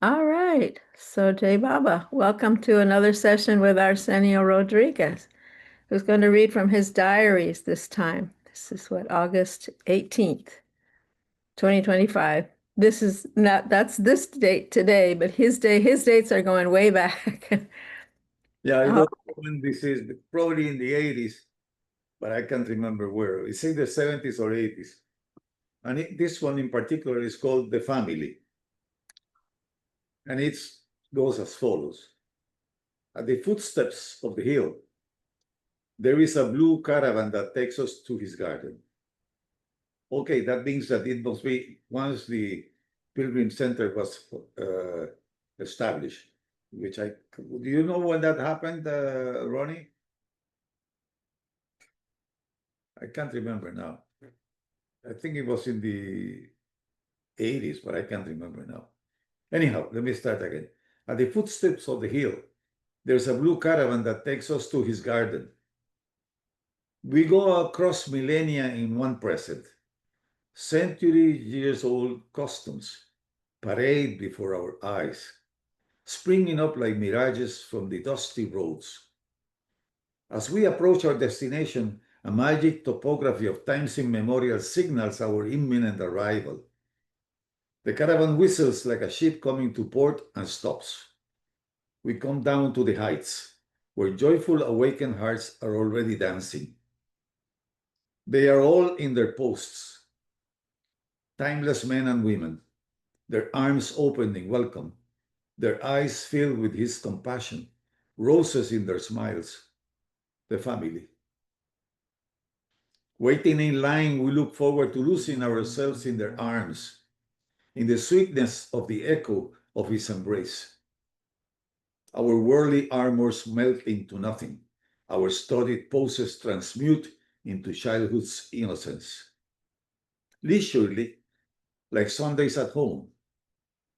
All right. So, Jay Baba, welcome to another session with Arsenio Rodriguez, who's going to read from his diaries this time. This is what, August 18th, 2025. This is not, that's this date today, but his dates are going way back. Yeah, I Oh, don't know when this is, but probably in the 80s, but I can't remember where. It's in the 70s or 80s. And this one in particular is called The Family. And it goes as follows. At the footsteps of the hill, there is a blue caravan that takes us to his garden. Okay, that means that it must be once the Pilgrim Center was established, which do you know when that happened, Ronnie? I can't remember now. I think it was in the 80s, but I can't remember now. Anyhow, let me start again. At the footsteps of the hill, there's a blue caravan that takes us to his garden. We go across millennia in one present, century years old customs parade before our eyes, springing up like mirages from the dusty roads. As we approach our destination, a magic topography of times immemorial signals our imminent arrival. The caravan whistles like a ship coming to port and stops. We come down to the heights, where joyful awakened hearts are already dancing. They are all in their posts, timeless men and women, their arms open in welcome, their eyes filled with his compassion, roses in their smiles, the family. Waiting in line, we look forward to losing ourselves in their arms, in the sweetness of the echo of his embrace. Our worldly armors melt into nothing. Our studied poses transmute into childhood's innocence. Leisurely, like Sundays at home,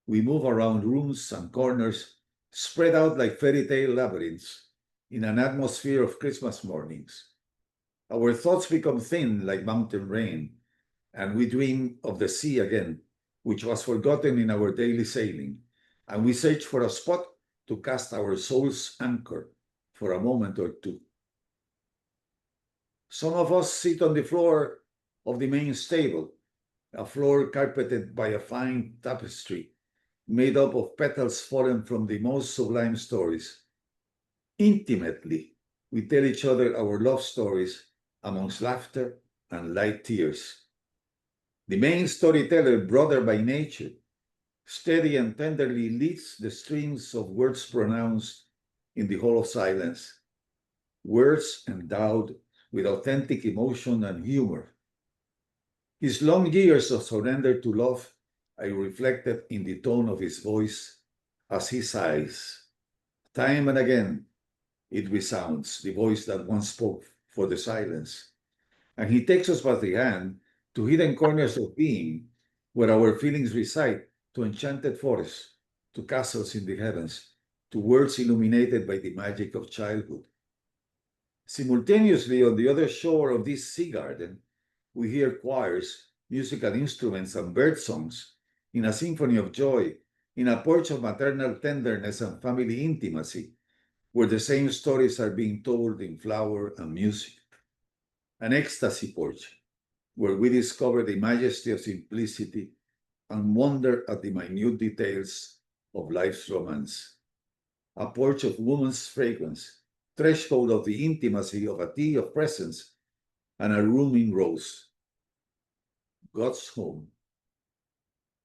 we move around rooms and corners, spread out like fairy tale labyrinths in an atmosphere of Christmas mornings. Our thoughts become thin like mountain rain, and we dream of the sea again, which was forgotten in our daily sailing, and we search for a spot to cast our soul's anchor for a moment or two. Some of us sit on the floor of the main stable, a floor carpeted by a fine tapestry made up of petals fallen from the most sublime stories. Intimately, we tell each other our love stories amongst laughter and light tears. The main storyteller, brother by nature, steady and tenderly leads the strings of words pronounced in the hall of silence, words endowed with authentic emotion and humor. His long years of surrender to love I reflected in the tone of his voice as he sighs. Time and again it resounds, the voice that once spoke for the silence. And he takes us by the hand to hidden corners of being where our feelings reside, to enchanted forests, to castles in the heavens, to worlds illuminated by the magic of childhood. Simultaneously, on the other shore of this sea garden, we hear choirs, musical instruments, and bird songs in a symphony of joy, in a porch of maternal tenderness and family intimacy, where the same stories are being told in flower and music. An ecstasy porch, where we discover the majesty of simplicity and wonder at the minute details of life's romance. A porch of woman's fragrance, threshold of the intimacy of a tea of presence, and a room in rose. God's home.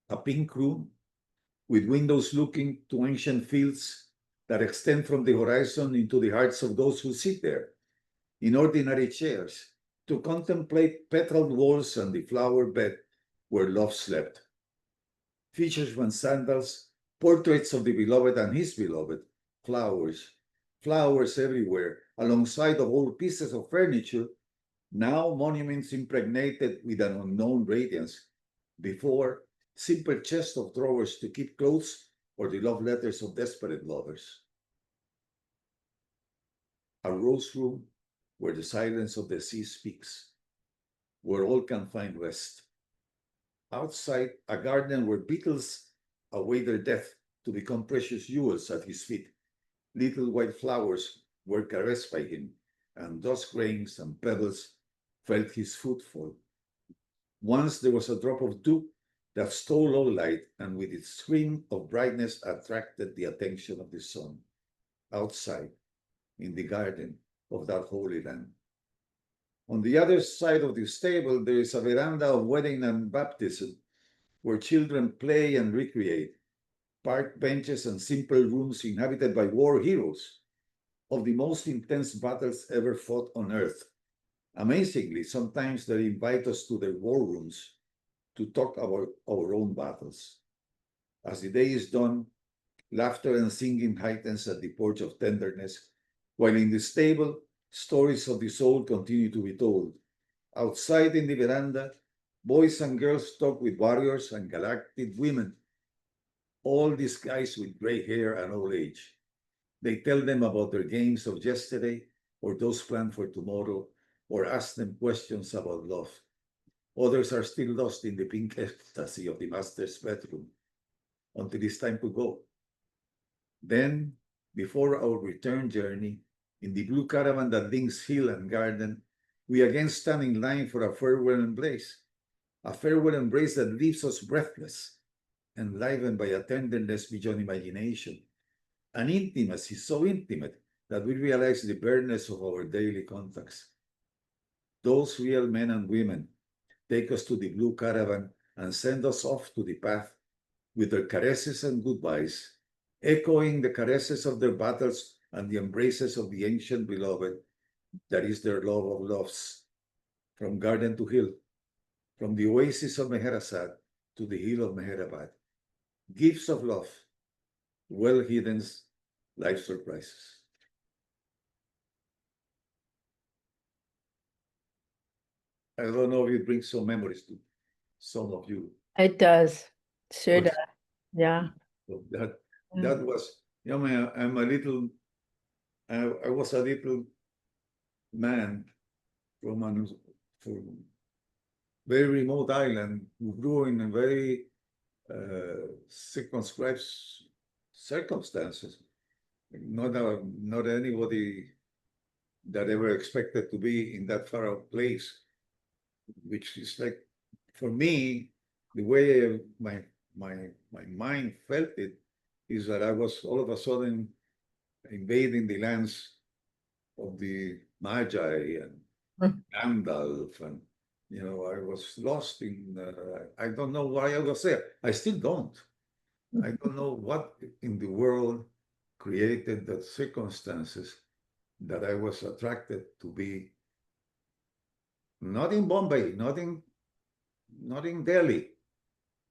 A pink room with windows looking to ancient fields that extend from the horizon into the hearts of those who sit there in ordinary chairs to contemplate petaled walls and the flower bed where love slept. Fisherman's sandals, portraits of the beloved and his beloved, flowers, flowers everywhere, alongside of old pieces of furniture, now monuments impregnated with an unknown radiance, before simple chests of drawers to keep clothes or the love letters of desperate lovers. A rose room where the silence of the sea speaks, where all can find rest. Outside, a garden where beetles await their death to become precious jewels at his feet. Little white flowers were caressed by him, and dust grains and pebbles felt his footfall. Once there was a drop of dew that stole all light, and with its scream of brightness attracted the attention of the sun outside in the garden of that holy land. On the other side of the stable, there is a veranda of wedding and baptism where children play and recreate, park benches and simple rooms inhabited by war heroes of the most intense battles ever fought on earth. Amazingly, sometimes they invite us to their war rooms to talk about our own battles. As the day is done, laughter and singing heightens at the porch of tenderness, while in the stable, stories of the soul continue to be told. Outside in the veranda, boys and girls talk with warriors and galactic women, all disguised with gray hair and old age. They tell them about their games of yesterday or those planned for tomorrow, or ask them questions about love. Others are still lost in the pink ecstasy of the master's bedroom until it's time to go. Then, before our return journey, in the blue caravan that links hill and garden, we again stand in line for a farewell embrace, a farewell embrace that leaves us breathless, enlivened by a tenderness beyond imagination, an intimacy so intimate that we realize the bareness of our daily contacts. Those real men and women take us to the blue caravan and send us off to the path with their caresses and goodbyes, echoing the caresses of their battles and the embraces of the ancient beloved, that is their love of loves, from garden to hill, from the oasis of Meherasad to the hill of Meherabad. Gifts of love, well hidden life surprises. I don't know if it brings some memories to some of you. It does. Sure But does. Yeah. that was, I'm a little, I was a little man from a very remote island who grew in a very circumscribed circumstances. Not anybody that ever expected to be in that far out place, which is like, for me, the way my mind felt it is that I was all of a sudden invading the lands of the Magi and Gandalf, and I was lost in. I don't know why I was there. I still don't. I don't know what in the world created the circumstances that I was attracted to be not in Bombay, not in Delhi,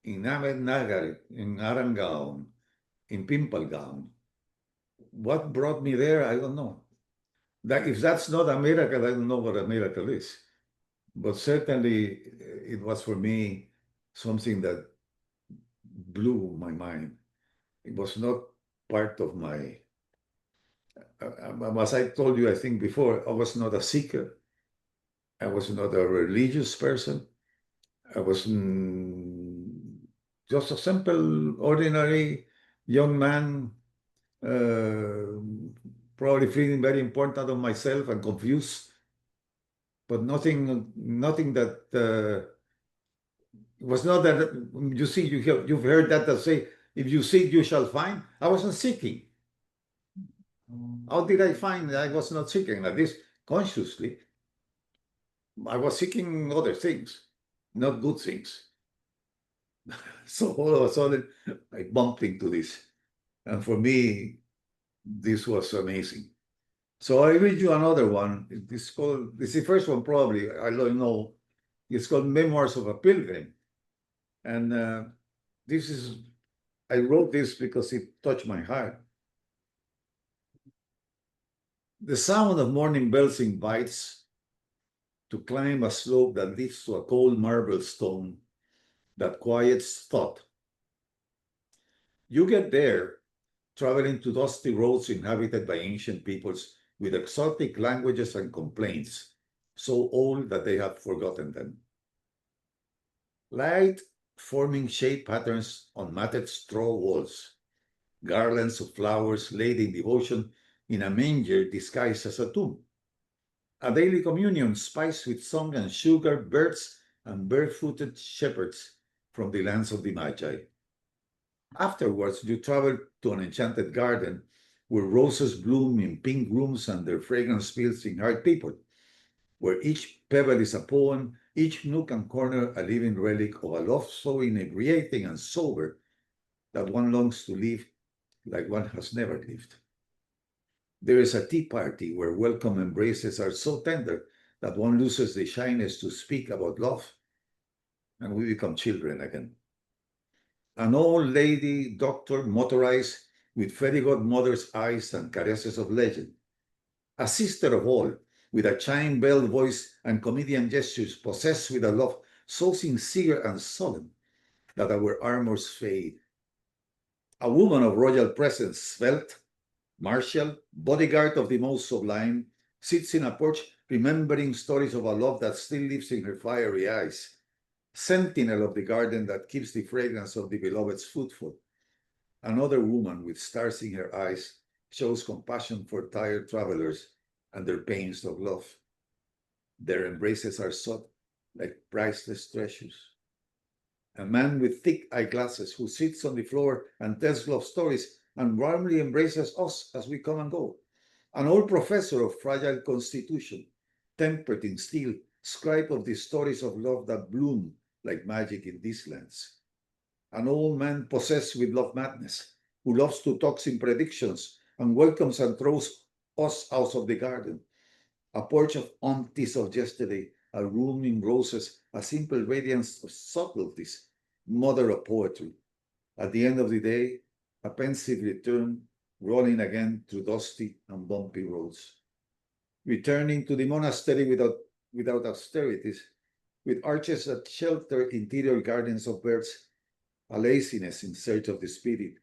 in Ahmednagar, in Arangaon, in Pimpalgaon. What brought me there, I don't know. That if that's not a miracle, I don't know what a miracle is. But certainly, it was for me something that blew my mind. It was not part of my. As I told you, I think before, I was not a seeker. I was not a religious person. I was just a simple, ordinary young man, uh, probably feeling very important of myself and confused, but nothing that it was not that you see you've heard that say if you seek you shall find. I wasn't seeking. How did I find that I was not seeking like this consciously? I was seeking other things, not good things. So all of a sudden, I bumped into this. And for me, this was amazing. So I read you another one. This is the first one, probably. I don't know. It's called Memoirs of a Pilgrim. And I wrote this because it touched my heart. The sound of morning bells invites to climb a slope that leads to a cold marble stone that quiets thought. You get there, traveling to dusty roads inhabited by ancient peoples with exotic languages and complaints, so old that they have forgotten them. Light forming shade patterns on matted straw walls, garlands of flowers laid in devotion in a manger disguised as a tomb. A daily communion spiced with song and sugar, birds and barefooted shepherds from the lands of the Magi. Afterwards, you travel to an enchanted garden where roses bloom in pink rooms and their fragrance fills in heart people, where each pebble is a poem, each nook and corner a living relic of a love so inebriating and sober that one longs to live like one has never lived. There is a tea party where welcome embraces are so tender that one loses the shyness to speak about love and we become children again. An old lady doctor motorized with fairy godmother's eyes and caresses of legend. A sister of all, with a chime bell voice and comedian gestures, possessed with a love so sincere and solemn that our armors fade. A woman of royal presence, svelte, martial, bodyguard of the most sublime, sits in a porch remembering stories of a love that still lives in her fiery eyes, sentinel of the garden that keeps the fragrance of the beloved's fruitful. Another woman with stars in her eyes shows compassion for tired travelers and their pains of love. Their embraces are sought like priceless treasures. A man with thick eyeglasses who sits on the floor and tells love stories and warmly embraces us as we come and go. An old professor of fragile constitution, tempered in steel, scribe of the stories of love that bloom like magic in these lands. An old man possessed with love madness, who loves to talk in predictions and welcomes and throws us out of the garden. A porch of aunties of yesterday, a room in roses, a simple radiance of subtleties, mother of poetry. At the end of the day, a pensive return, rolling again through dusty and bumpy roads. Returning to the monastery without austerities, with arches that shelter interior gardens of birds, a laziness in search of the spirit,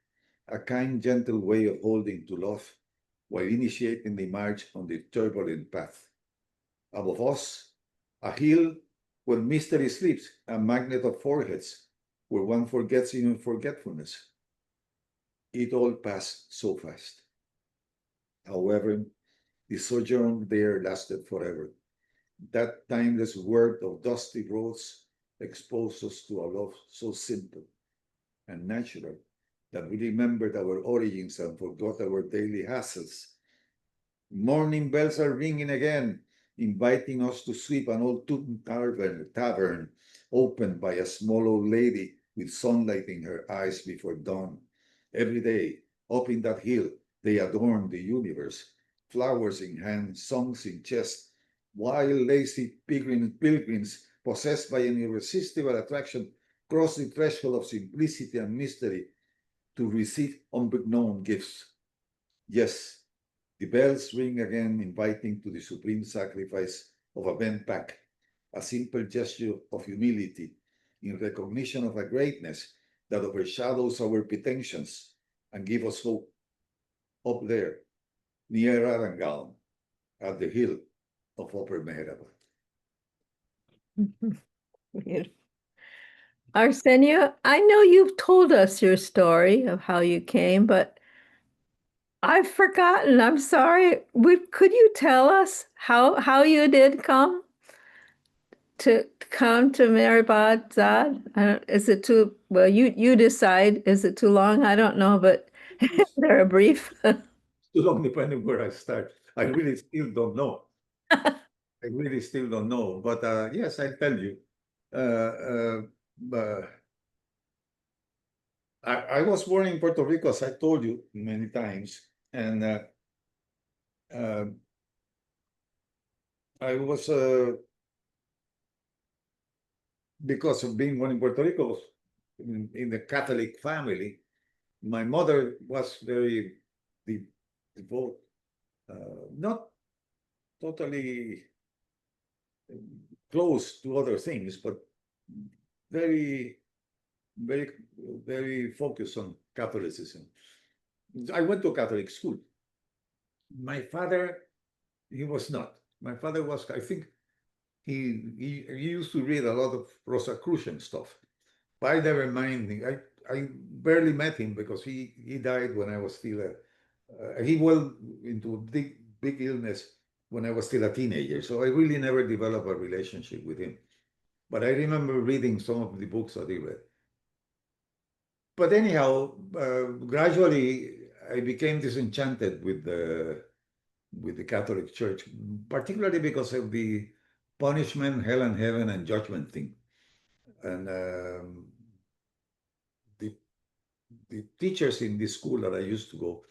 a kind, gentle way of holding to love while initiating the march on the turbulent path. Above us, a hill where mystery sleeps, a magnet of foreheads, where one forgets even forgetfulness. It all passed so fast. However, the sojourn there lasted forever. That timeless world of dusty roads exposed us to a love so simple and natural that we remembered our origins and forgot our daily hassles. Morning bells are ringing again, inviting us to sweep an old tavern opened by a small old lady with sunlight in her eyes before dawn. Every day, up in that hill, they adorn the universe, flowers in hand, songs in chest, while lazy pilgrims, possessed by an irresistible attraction, cross the threshold of simplicity and mystery to receive unbeknown gifts. Yes, the bells ring again, inviting to the supreme sacrifice of a bent back, a simple gesture of humility in recognition of a greatness that overshadows our pretensions and give us hope up there, near Arangal, at the hill of Upper Meherabad. Arsenio, I know you've told us your story of how you came, but I've forgotten. I'm sorry. Could you tell us how you did come to Mehrabad Zad? Is it too well? You decide. Is it too long? I don't know, but It's they're a brief. too long depending where I start. I really still don't know. I really still don't know. But yes, I'll tell you. Uh, uh, I was born in Puerto Rico, as I told you many times, and uh, I was because of being born in Puerto Rico in the Catholic family. My mother was very devout, not totally close to other things, but very, very, very focused on Catholicism. I went to Catholic school. My father, he was not. My father was, I think, he used to read a lot of Rosicrucian stuff. But I never mind. I barely met him because he died when I was still he went into big illness when I was still a teenager. So I really never developed a relationship with him. But I remember reading some of the books that he read. But anyhow, gradually I became disenchanted with the Catholic Church, particularly because of the punishment, hell and heaven, and judgment thing. And the the teachers in this school that I used to go,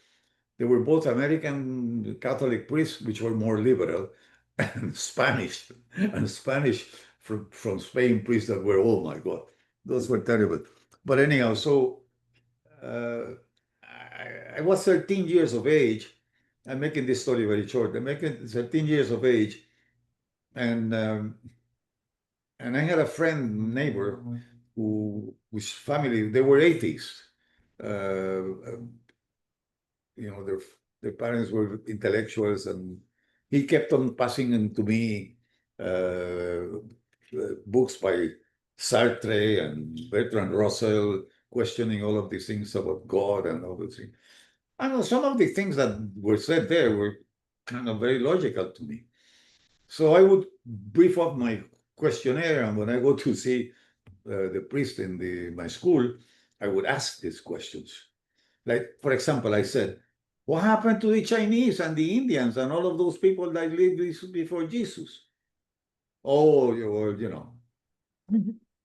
they were both American Catholic priests, which were more liberal, and Spanish from Spain priests that were, oh my God, those were terrible. But anyhow, so I was 13 years of age. I'm making this story very short. I'm making 13 years of age, and and I had a friend, neighbor, whose family they were atheists. Uh, you know, their parents were intellectuals, and he kept on passing on to me books by Sartre and Bertrand Russell, questioning all of these things about God and all those things. I know some of the things that were said there were kind of very logical to me. So I would brief up my questionnaire, and when I go to see the priest in my school, I would ask these questions. Like, for example, I said, what happened to the Chinese and the Indians and all of those people that lived before Jesus? Oh, you know,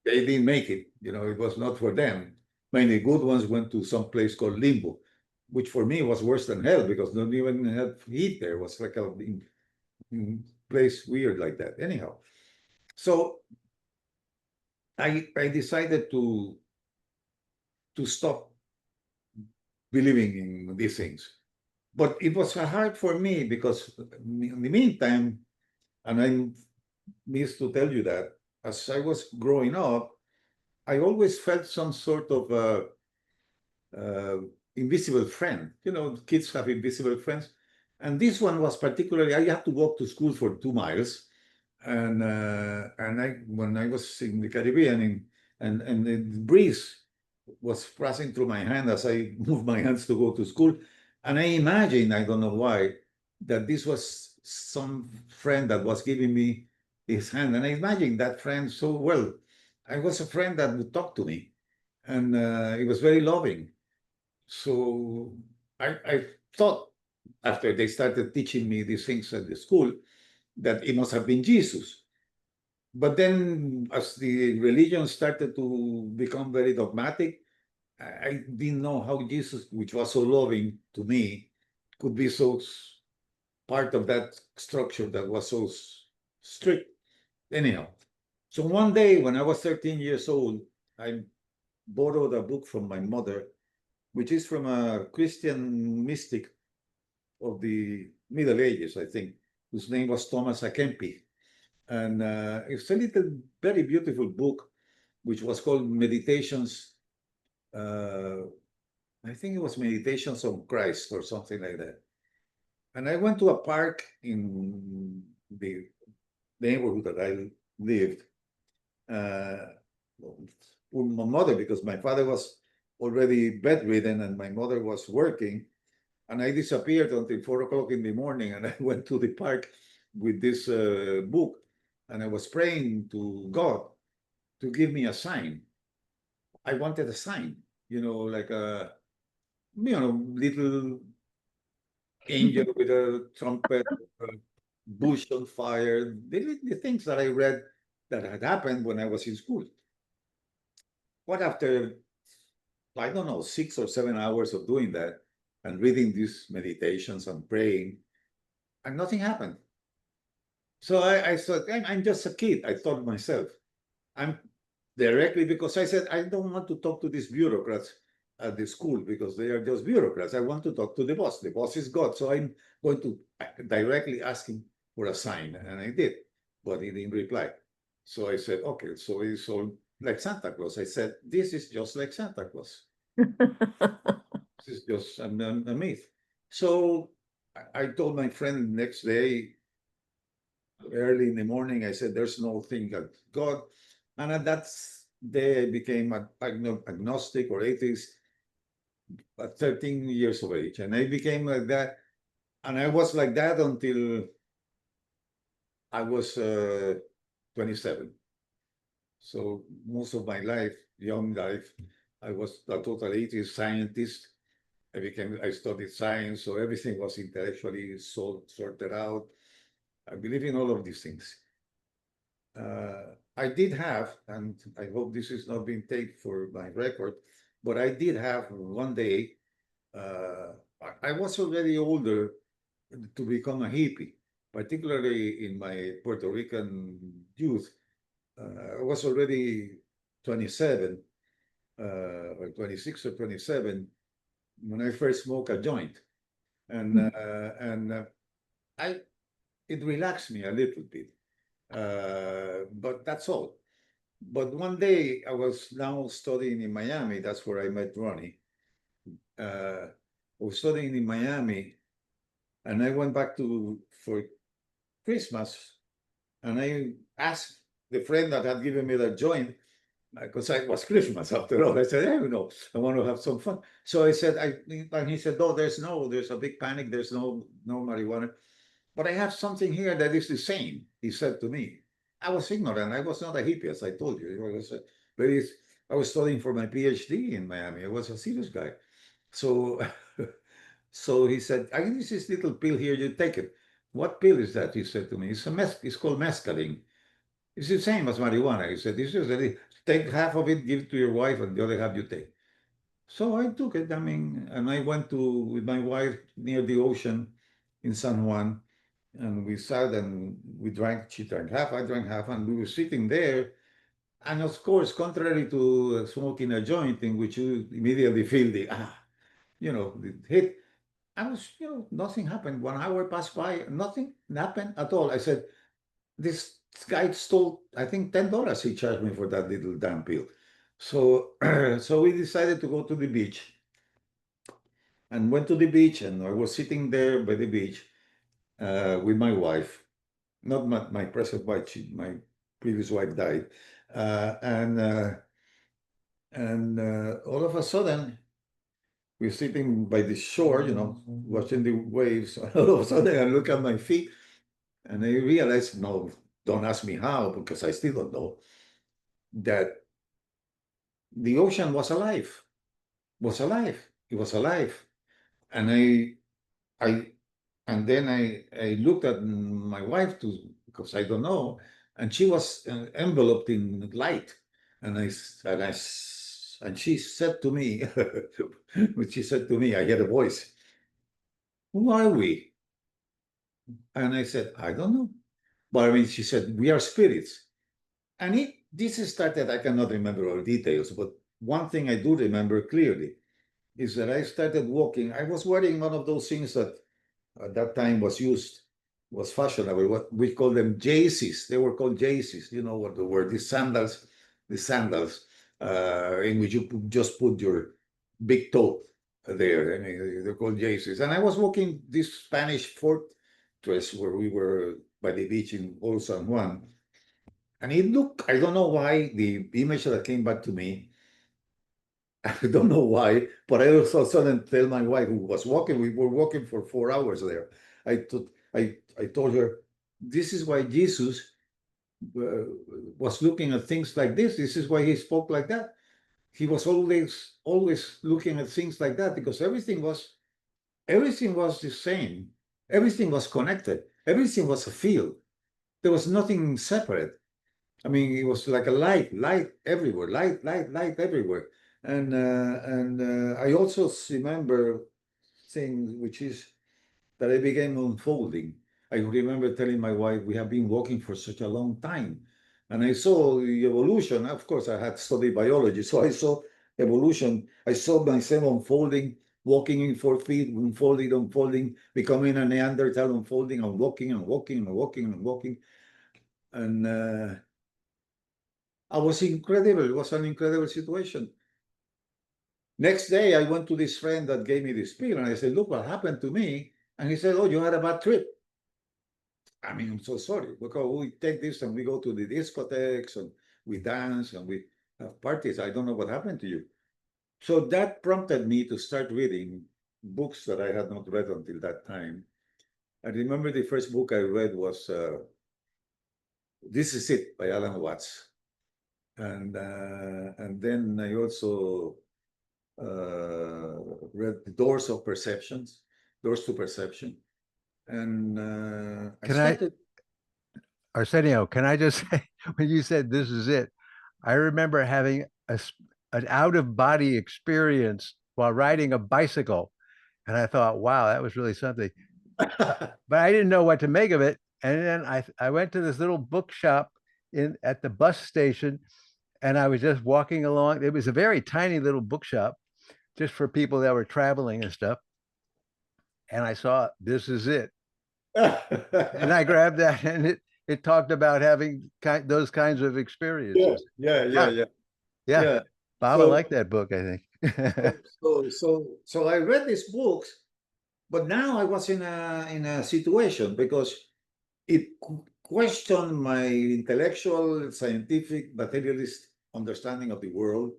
they didn't make it. You know, it was not for them. Many good ones went to some place called Limbo, which for me was worse than hell because don't even have heat there. It was like a place weird like that. Anyhow, so I decided to stop believing in these things. But it was hard for me because in the meantime, and I missed to tell you that as I was growing up, I always felt some sort of uh, invisible friend. You know, kids have invisible friends. And this one was particularly, I had to walk to school for 2 miles. And I, when I was in the Caribbean, and the breeze was passing through my hand as I moved my hands to go to school. And I imagined, I don't know why, that this was some friend that was giving me his hand. And I imagined that friend so well. I was a friend that would talk to me, and it was very loving. So I thought after they started teaching me these things at the school that it must have been Jesus. But then, as the religion started to become very dogmatic, I didn't know how Jesus, which was so loving to me, could be so part of that structure that was so strict. Anyhow, so one day when I was 13 years old, I borrowed a book from my mother, which is from a Christian mystic of the Middle Ages, I think, whose name was Thomas A Kempis. And it's a little, very beautiful book, which was called Meditations. Uh, I think it was Meditations on Christ or something like that. And I went to a park in the neighborhood that I lived with my mother because my father was already bedridden and my mother was working. And I disappeared until 4 o'clock in the morning. And I went to the park with this book, and I was praying to God to give me a sign. I wanted a sign, you know, like a little angel with a trumpet, a bush on fire, the things that I read that had happened when I was in school. But after, I don't know, 6 or 7 hours of doing that and reading these meditations and praying, and nothing happened. So I thought, I'm just a kid. I thought myself, I'm directly because I said, I don't want to talk to these bureaucrats at the school because they are just bureaucrats. I want to talk to the boss. The boss is God. So I'm going to directly ask him for a sign. And I did, but he didn't reply. So I said, okay, so it's all like Santa Claus. I said, this is just like Santa Claus. This is just a myth. So I told my friend the next day, early in the morning, I said, there's no thing that God. And that's day I became agnostic or atheist at 13 years of age. And I became like that. And I was like that until I was 27. So most of my life, young life, I was a total atheist scientist. I studied science, so everything was intellectually sorted out. I believe in all of these things. I did have, and I hope this is not being taken for my record, but I did have one day, uh, I was already older to become a hippie, particularly in my Puerto Rican youth. I was already 27, or 26 or 27 when I first smoked a joint. And I it relaxed me a little bit. But that's all. But one day I was now studying in Miami. That's where I met Ronnie. I was studying in Miami, and I went back to for Christmas, and I asked the friend that had given me the joint because it was Christmas after all. I said, hey, I want to have some fun. So I said, and he said, no, there's a big panic. There's no marijuana. But I have something here that is the same, he said to me. I was ignorant. I was not a hippie, as I told you. I was studying for my PhD in Miami. I was a serious guy. So, so he said, I this is little pill here, you take it. What pill is that? He said to me. It's called mescaline. It's the same as marijuana. He said, this is take half of it, give it to your wife, and the other half you take. So I took it. I mean, and I went with my wife near the ocean in San Juan, and we sat and we drank. She drank half, I drank half, and we were sitting there. And of course, contrary to smoking a joint, in which you immediately feel the hit. I was, nothing happened. 1 hour passed by, nothing happened at all. I said, this guy stole, I think, $10 he charged me for that little damn pill. So, so we decided to go to the beach and went to the beach, and I was sitting there by the beach with my wife, not my present wife, my previous wife died, uh, and uh, and all of a sudden we're sitting by the shore, watching the waves. All of a sudden I look at my feet and I realize, no, don't ask me how because I still don't know that the ocean was alive. It was alive, and I and then I looked at my wife to because I don't know, and she was enveloped in light, and and she said to me, when she said to me, I heard a voice, "Who are we?" And I said, "I don't know." But I mean, she said, "We are spirits." And this started. I cannot remember all details, but one thing I do remember clearly is that I started walking. I was wearing one of those things that at that time was fashionable. What we call them JCs. They were called JCs. You know what the word? The sandals, in which you just put your big toe there. I mean, they're called JCs. And I was walking this Spanish fortress where we were by the beach in Old San Juan. And it looked, I don't know why, the image that came back to me, I don't know why, but I also suddenly tell my wife who was walking, we were walking for 4 hours there. I told her, this is why Jesus uh, was looking at things like this. This is why he spoke like that. He was always looking at things like that because everything was the same. Everything was connected. Everything was a field. There was nothing separate. I mean, it was like a light everywhere, light everywhere. And I also remember thing which is that I began unfolding. I remember telling my wife, we have been walking for such a long time. And I saw the evolution. Of course, I had studied biology, so I saw evolution. I saw myself unfolding, walking in 4 feet, unfolding, becoming a Neanderthal, unfolding and walking and walking and walking and walking. And I was incredible. It was an incredible situation. Next day, I went to this friend that gave me this pill, and I said, "Look what happened to me." And he said, "Oh, you had a bad trip." I mean, I'm so sorry because we take this and we go to the discotheques and we dance and have parties. I don't know what happened to you. So that prompted me to start reading books that I had not read until that time. I remember the first book I read was This Is It by Alan Watts. And then I also read The Doors of Perceptions, Doors to Perception. And I Can I, started. Arsenio, can I just say, when you said this is it, I remember having an out of body experience while riding a bicycle. And I thought, wow, that was really something. But I didn't know what to make of it. And then I went to this little bookshop at the bus station, and I was just walking along. It was a very tiny little bookshop just for people that were traveling and stuff. And I saw This Is It. And I grabbed that, and it talked about having those kinds of Yeah, experiences. yeah, yeah, Yeah, yeah, yeah. yeah. Bob, I So, like that book, I think. so I read these books, but now I was in a situation because it questioned my intellectual, scientific, materialist understanding of the world.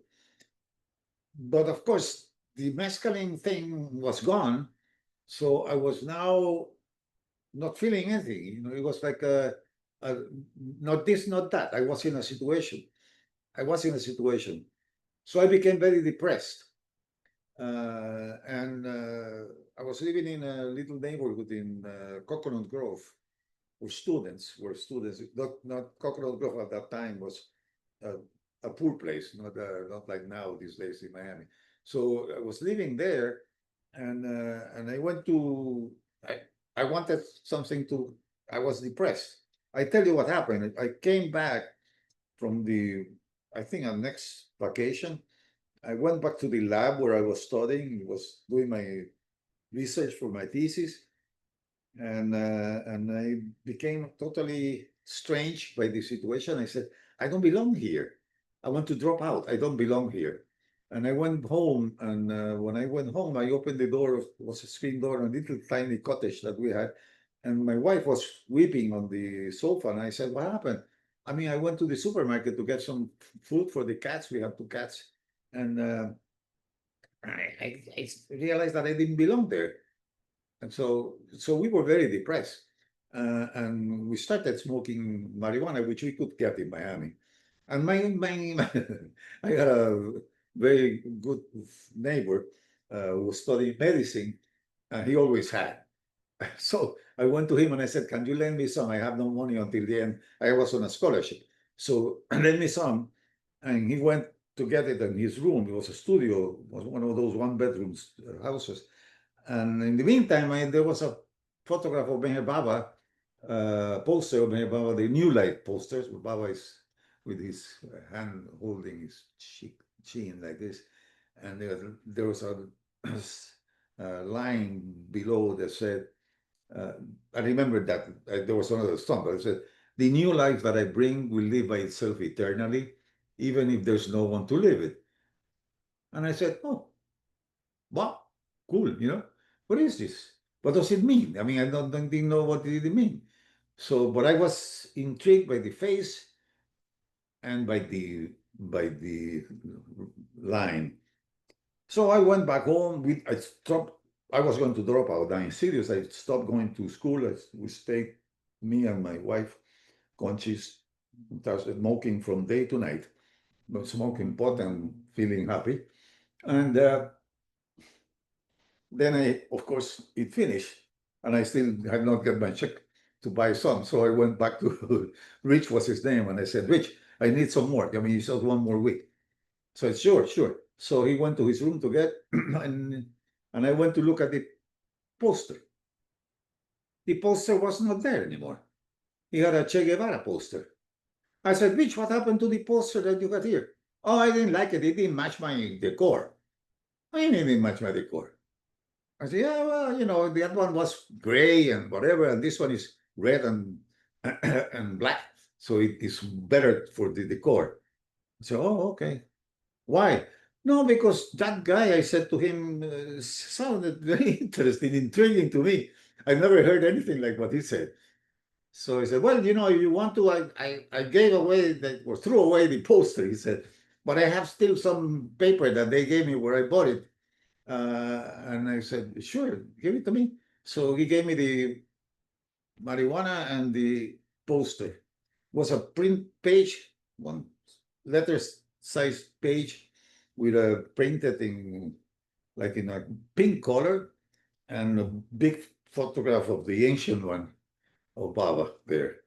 But of course, the mescaline thing was gone, so I was now not feeling anything. It was like a not this, not that. I was in a situation. I was in a situation. So I became very depressed. And I was living in a little neighborhood in Coconut Grove, were students. Not Coconut Grove at that time was a, a poor place, not like now these days in Miami. So I was living there, and I went to I wanted something to. I was depressed. I tell you what happened. I came back from the I think our next vacation. I went back to the lab where I was studying, was doing my research for my thesis, and I became totally strange by the situation. I said, I don't belong here. I want to drop out. I don't belong here. And I went home, and when I went home, I opened the door. It was a screen door, a little tiny cottage that we had, and my wife was weeping on the sofa. And I said, "What happened?" I mean, I went to the supermarket to get some food for the cats. We have two cats, and I realized that I didn't belong there. And so we were very depressed. And we started smoking marijuana, which we could get in Miami. And I had a very good neighbor who was studying medicine, and he always had. So I went to him and I said, "Can you lend me some? I have no money until the end. I was on a scholarship. So lend me some." And he went to get it in his room. It was a studio, it was one of those one bedrooms houses. And in the meantime, there was a photograph of Meher Baba, poster of Meher Baba, the New Light posters. Baba is with his hand holding his chin like this. And there was a line below that said, uh, I remember that there was another song, but it said, "The new life that I bring will live by itself eternally, even if there's no one to live it." And I said, "Oh, wow, cool. What is this? What does it mean?" I mean, I didn't know what did it mean. So, but I was intrigued by the face and by the line. So I went back home. I stopped. I was going to drop out. I'm serious. I stopped going to school. We stayed, me and my wife, Conchis, started smoking from day to night, but smoking pot and feeling happy. And then of course, it finished, and I still had not got my check to buy some. So I went back to Rich was his name, and I said, "Rich, I need some more. I mean, you said one more week." So I said, "Sure, sure." So he went to his room to get, and I went to look at the poster. The poster was not there anymore. He had a Che Guevara poster. I said, "Rich, what happened to the poster that you got here?" "Oh, I didn't like it. It didn't match my decor." "I didn't match my decor." I said, "Yeah, well, the other one was gray and whatever, and this one is red and and black, so it is better for the decor." I said, "Oh, okay. Why?" "No, because that guy," I said to him, sounded very interesting, intriguing to me. I've never heard anything like what he said. So he said, "Well, if you want to, I gave away or threw away the poster," he said. but I have still some paper that they gave me where I bought it. And I said, sure, give it to me. So he gave me the marijuana and the poster. It was a print page, one letter size page with a printed in like in a pink color and a big photograph of the ancient one of Baba there.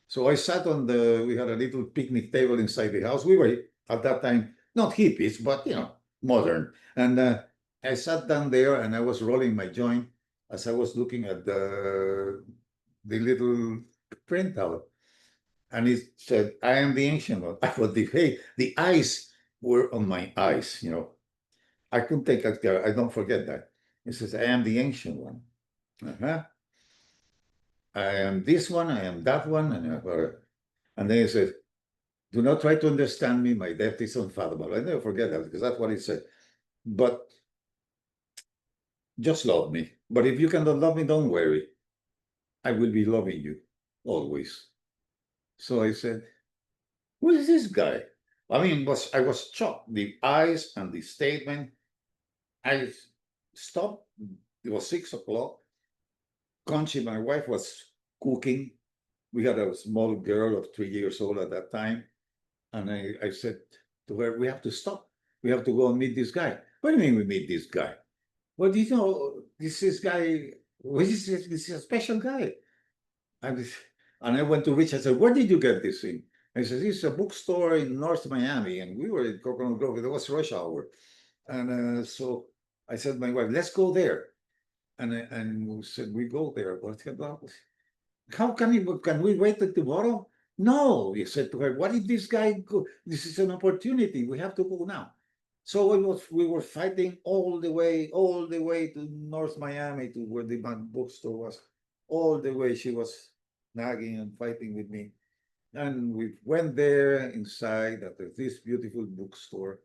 So I sat on we had a little picnic table inside the house. We were at that time not hippies, but modern. And I sat down there and I was rolling my joint as I was looking at the little printout. And it said, I am the ancient one. I thought the eyes were on my eyes, I couldn't take it there. I don't forget that. It says, I am the ancient one. Uh-huh. I am this one, I am that one. And then he said, do not try to understand me. My death is unfathomable. I never forget that because that's what he said. But just love me. But if you cannot love me, don't worry. I will be loving you always. So I said, who is this guy? I mean, I was shocked. The eyes and the statement. I stopped. It was 6 o'clock. Conchi, my wife, was cooking. We had a small girl of 3 years old at that time. And I said to her, we have to stop. We have to go and meet this guy. What do you mean we meet this guy? Well, this is guy, this is a special guy. And I went to Rich. I said, where did you get this thing? And he said, it's a bookstore in North Miami. And we were in Coconut Grove. It was rush hour. And so I said, my wife, let's go there. And we said, we go there. But how can we wait till tomorrow? No, he said to her, what did this guy go? This is an opportunity. We have to go now. So we were fighting all the way to North Miami to where the bookstore was. All the way she was nagging and fighting with me. And we went there inside at this beautiful bookstore.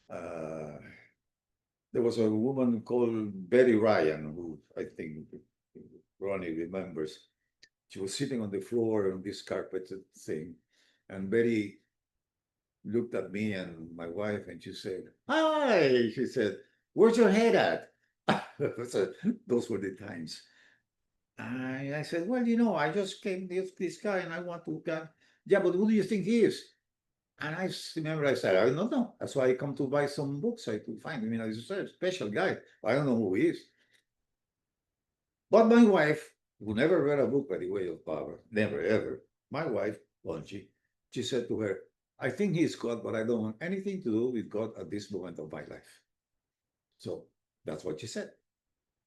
There was a woman called Betty Ryan, who I think Ronnie remembers. She was sitting on the floor on this carpeted thing. And Betty looked at me and my wife and she said, hi, she said, where's your head at? So those were the times. I said, well, I just came this guy and I want to come. Yeah, but who do you think he is? And I remember I said, I don't know. That's why I come to buy some books I could find. He's a special guy. I don't know who he is. But my wife, who never read a book by the way of power, never ever, my wife, Bonji, she said to her, I think he's God, but I don't want anything to do with God at this moment of my life. So that's what she said.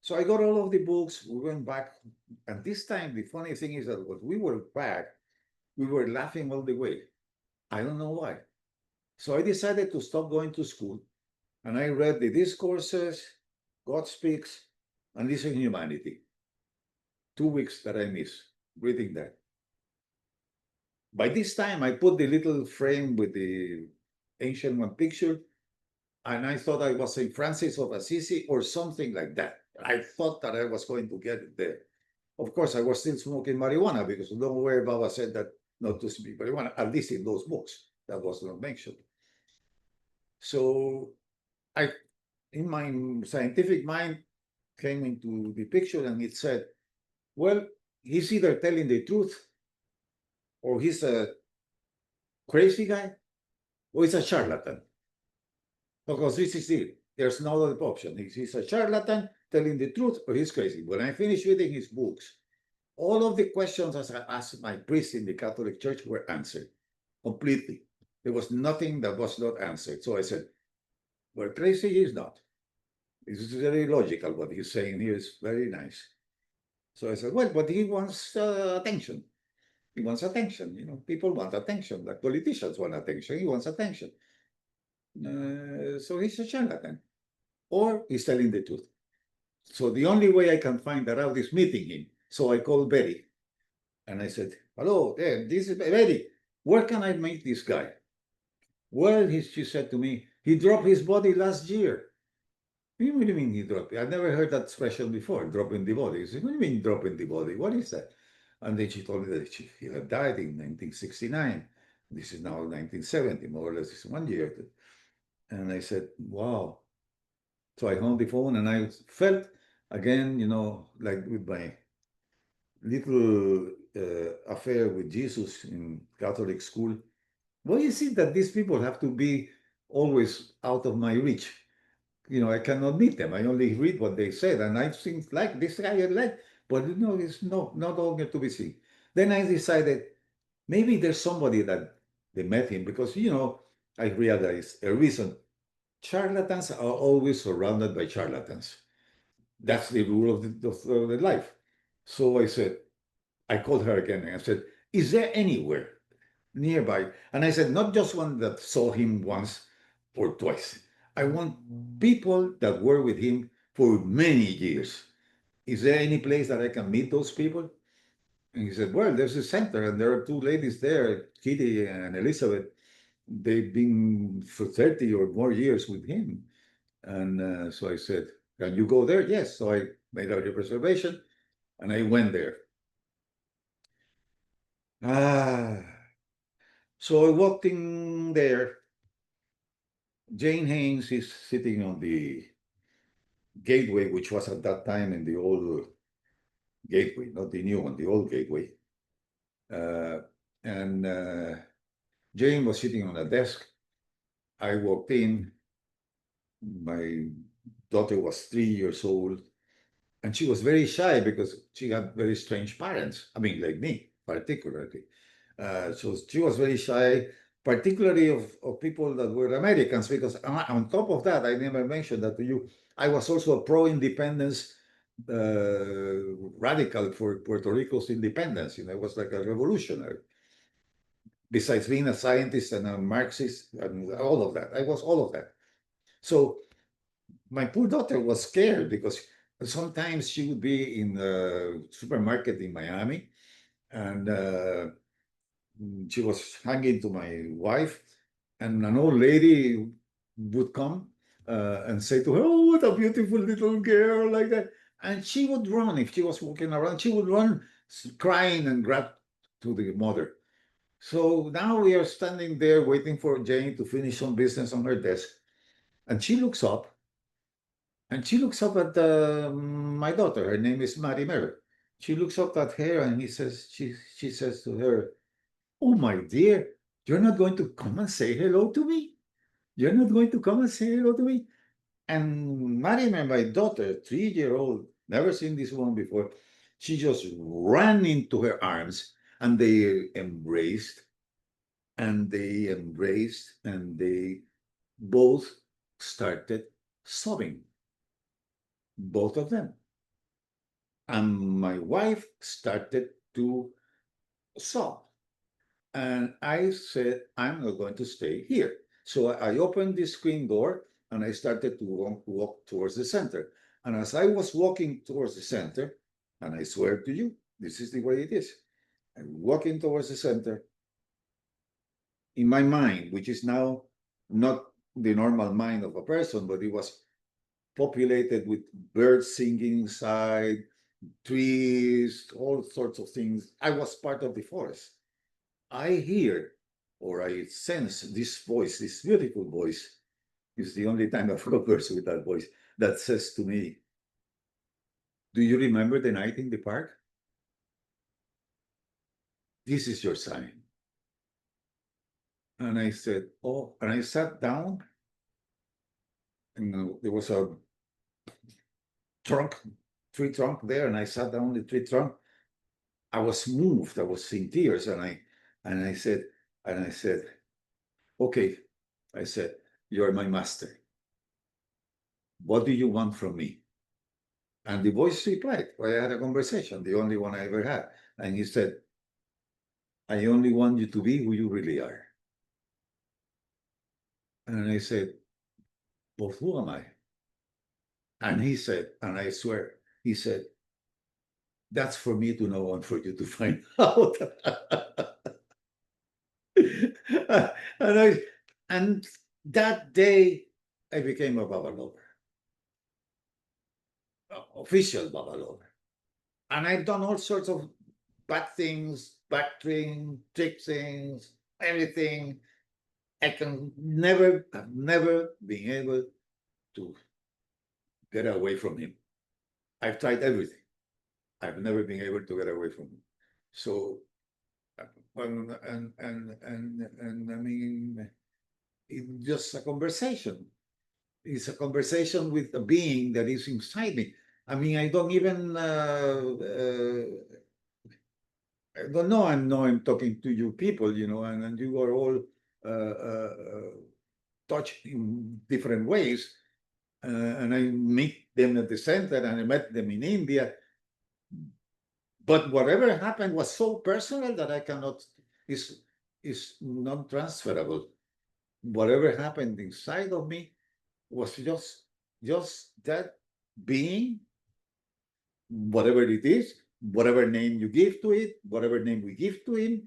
So I got all of the books. We went back. And this time, the funny thing is that when we were back, we were laughing all the way. I don't know why. So I decided to stop going to school. And I read the discourses, God Speaks, and This is Humanity. 2 weeks that I missed reading that. By this time, I put the little frame with the ancient one picture, and I thought I was St. Francis of Assisi or something like that. I thought that I was going to get it there. Of course, I was still smoking marijuana because don't worry, Baba said that not to smoke marijuana, at least in those books. That was not mentioned. So in my scientific mind, came into the picture and it said, well, he's either telling the truth or he's a crazy guy or he's a charlatan. Because this is it. There's no other option. He's a charlatan telling the truth or he's crazy. When I finished reading his books, all of the questions as I asked my priest in the Catholic Church were answered completely. There was nothing that was not answered. So I said, well, crazy he is not. This is very logical. What he's saying here is very nice. So I said, well, but he wants attention. He wants attention. People want attention. Like politicians want attention. He wants attention. So he's a charlatan. Or he's telling the truth. So the only way I can find that out is meeting him. So I called Betty. And I said, hello, this is Betty. Where can I meet this guy? Well, she said to me, he dropped his body last year. What do you mean he dropped it? I've never heard that expression before, dropping the body. I said, what do you mean dropping the body? What is that? And then she told me that he had died in 1969. This is now 1970, more or less, it's 1 year. And I said, wow. So I hung the phone and I felt again, like with my little affair with Jesus in Catholic school. Why is it that these people have to be always out of my reach? I cannot meet them. I only read what they said, and I think like this guy I like, but it's not all to be seen. Then I decided maybe there's somebody that they met him because I realized a reason. Charlatans are always surrounded by charlatans. That's the rule of the life. So I called her again and I said, is there anywhere nearby? And I said, not just one that saw him once or twice. I want people that were with him for many years. Is there any place that I can meet those people? And he said, well, there's a center and there are two ladies there, Kitty and Elizabeth. They've been for 30 or more years with him. And so I said, can you go there? Yes. So I made a reservation and I went there. Ah, so I walked in there. Jane Haynes is sitting on the gateway, which was at that time in the old gateway, not the new one, the old gateway. Uh, and Jane was sitting on a desk. I walked in. My daughter was 3 years old, and she was very shy because she had very strange parents. I mean, like me, particularly. So she was very shy, particularly of people that were Americans, because on top of that, I never mentioned that to you. I was also a pro-independence radical for Puerto Rico's independence. It was like a revolutionary. Besides being a scientist and a Marxist and all of that, I was all of that. So my poor daughter was scared because sometimes she would be in the supermarket in Miami and she was hanging to my wife, and an old lady would come and say to her, "Oh, what a beautiful little girl," like that. And she would run if she was walking around. She would run, crying and grab to the mother. So now we are standing there waiting for Jane to finish some business on her desk, and she looks up, at my daughter. Her name is Mary Mary. She looks up at her, and she says to her, "Oh, my dear, you're not going to come and say hello to me? You're not going to come and say hello to me?" And Marima, my daughter, 3 year old, never seen this woman before, she just ran into her arms and they embraced and they embraced and they both started sobbing, both of them. And my wife started to sob. And I said, I'm not going to stay here. So I opened the screen door and I started to walk towards the center. And as I was walking towards the center, and I swear to you, this is the way it is. I'm walking towards the center in my mind, which is now not the normal mind of a person, but it was populated with birds singing inside, trees, all sorts of things. I was part of the forest. I hear or I sense this voice, this beautiful voice. It's the only time I've conversed with that voice that says to me, "Do you remember the night in the park? This is your sign." And I said, "Oh," and I sat down, and there was a trunk, tree trunk there, and I sat down on the tree trunk. I was moved, I was in tears, and I said, "Okay," I said, "you're my master. What do you want from me?" And the voice replied, I had a conversation, the only one I ever had. And he said, "I only want you to be who you really are." And I said, "But who am I?" And he said, and I swear, he said, "That's for me to know and for you to find out." and I and that day I became a Baba lover, official Baba lover. And I've done all sorts of bad things, bad things, trick things, everything. I've never been able to get away from him. I've tried everything. I've never been able to get away from him. So, and I mean, it's just a conversation. It's a conversation with a being that is inside me. I mean, I don't even, I don't know. I know I'm talking to you people, and you are all uh, uh, uh, touched in different ways. And I meet them at the center, and I met them in India. But whatever happened was so personal that I cannot, is non-transferable. Whatever happened inside of me was just that being, whatever it is, whatever name you give to it, whatever name we give to him.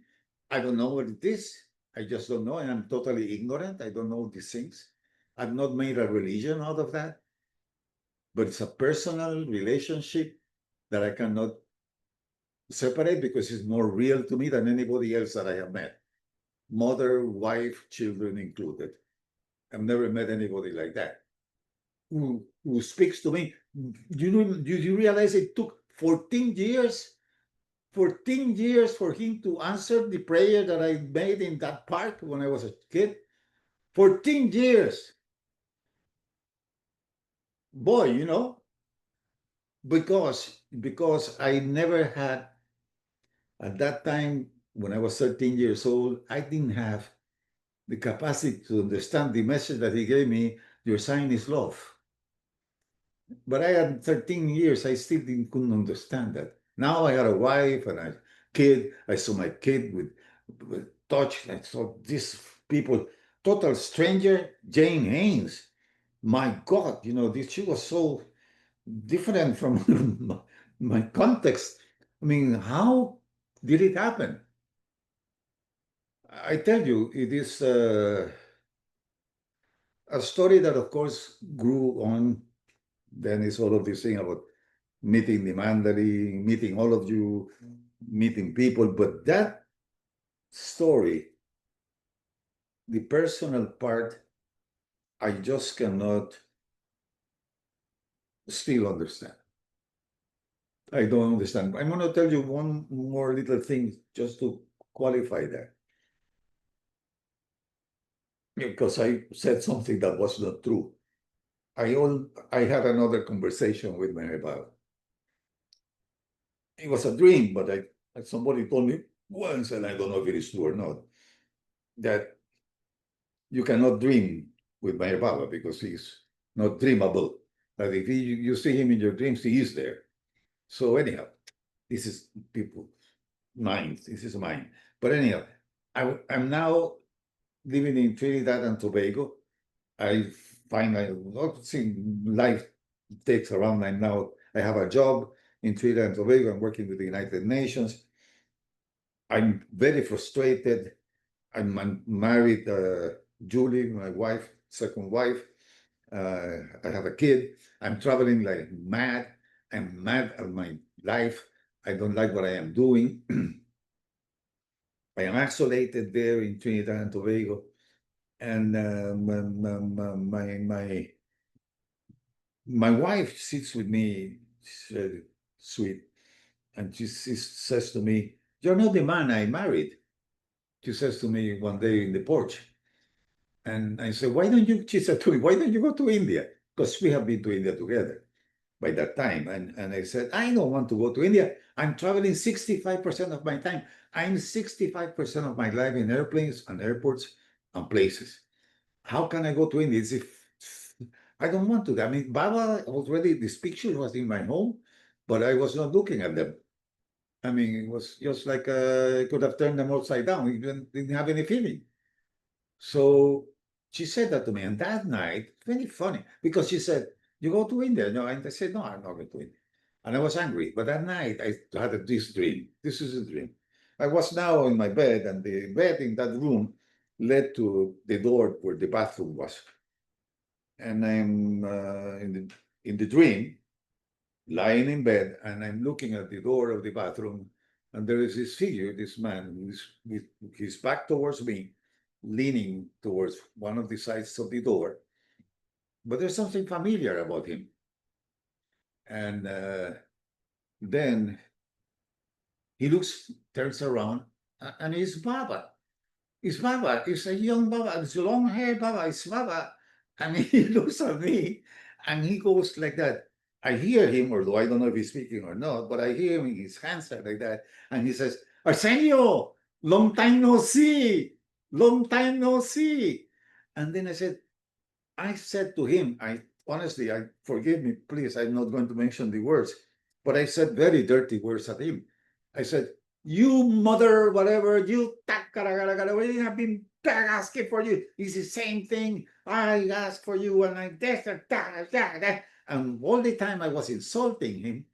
I don't know what it is. I just don't know, and I'm totally ignorant. I don't know these things. I've not made a religion out of that, but it's a personal relationship that I cannot separate because it's more real to me than anybody else that I have met. Mother, wife, children included. I've never met anybody like that who speaks to me. Do you realize it took 14 years? 14 years for him to answer the prayer that I made in that park when I was a kid. 14 years. Boy, because I never had at that time when I was 13 years old, I didn't have the capacity to understand the message that he gave me. Your sign is love. But I had 13 years, I still couldn't understand that. Now I had a wife and a kid. I saw my kid with touch. I saw these people, total stranger, Jane Haynes. My God, she was so different from my context. I mean, how did it happen? I tell you, it is a story that, of course, grew on. Then it's all of this thing about meeting the Mandali, meeting all of you, meeting people. But that story, the personal part, I just cannot still understand. I don't understand. I'm going to tell you one more little thing just to qualify that. Because I said something that was not true. I had another conversation with my Bible. It was a dream, but somebody told me once, and I don't know if it is true or not, that you cannot dream with my Baba because he's not dreamable. But if you see him in your dreams, he is there. So anyhow, this is people mind. This is mine. But anyhow, I'm now living in Trinidad and Tobago. I find see life takes around. I have a job in Trinidad and Tobago. I'm working with the United Nations. I'm very frustrated. I'm married, Julie, my wife, second wife. I have a kid. I'm traveling like mad. I'm mad at my life. I don't like what I am doing. I am isolated there in Trinidad and Tobago, and my wife sits with me. She's very sweet, and she says to me, "You're not the man I married." She says to me one day in the porch, and I said, "Why don't you?" She said to me, "Why don't you go to India?" Because we have been to India together by that time. And I said, "I don't want to go to India. I'm traveling 65% of my time. I'm 65% of my life in airplanes and airports and places. How can I go to India? It's if I don't want to. I mean, Baba already, this picture was in my home, but I was not looking at them. I mean, it was just like I could have turned them upside down. It didn't have any feeling. So she said that to me. And that night, very funny, because she said, "You go to India?" No, and I said, "No, I'm not going to India." And I was angry. But that night, I had this dream. This is a dream. I was now in my bed, and the bed in that room led to the door where the bathroom was. And I'm in the dream, lying in bed, and I'm looking at the door of the bathroom, And there is this figure, this man, with his back towards me, leaning towards one of the sides of the door. But there's something familiar about him. And then he looks, turns around, and it's Baba. It's Baba. It's a young Baba. It's long hair Baba. It's Baba. And he looks at me and he goes like that. I hear him, although I don't know if he's speaking or not, but I hear him, his hands are like that. And he says, Arsenio, long time no see. Long time no see. And then I said to him, honestly, forgive me, please, I'm not going to mention the words, but I said very dirty words at him. I said, you mother, whatever, you we have been asking for you. It's the same thing. I asked for you and I this and that. And all the time I was insulting him,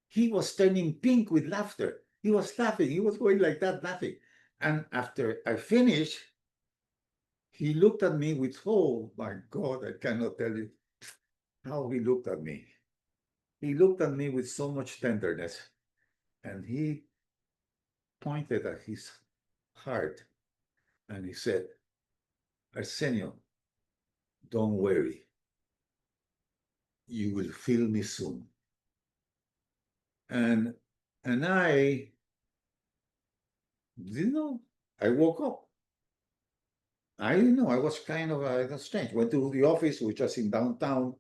he was turning pink with laughter. He was laughing. He was going like that, laughing. And after I finished, he looked at me with, oh my God, I cannot tell you how he looked at me. He looked at me with so much tenderness, and he pointed at his heart and he said, Arsenio, don't worry. You will feel me soon. And I, I woke up. I didn't know. I was kind of strange. Went to the office, which was in downtown,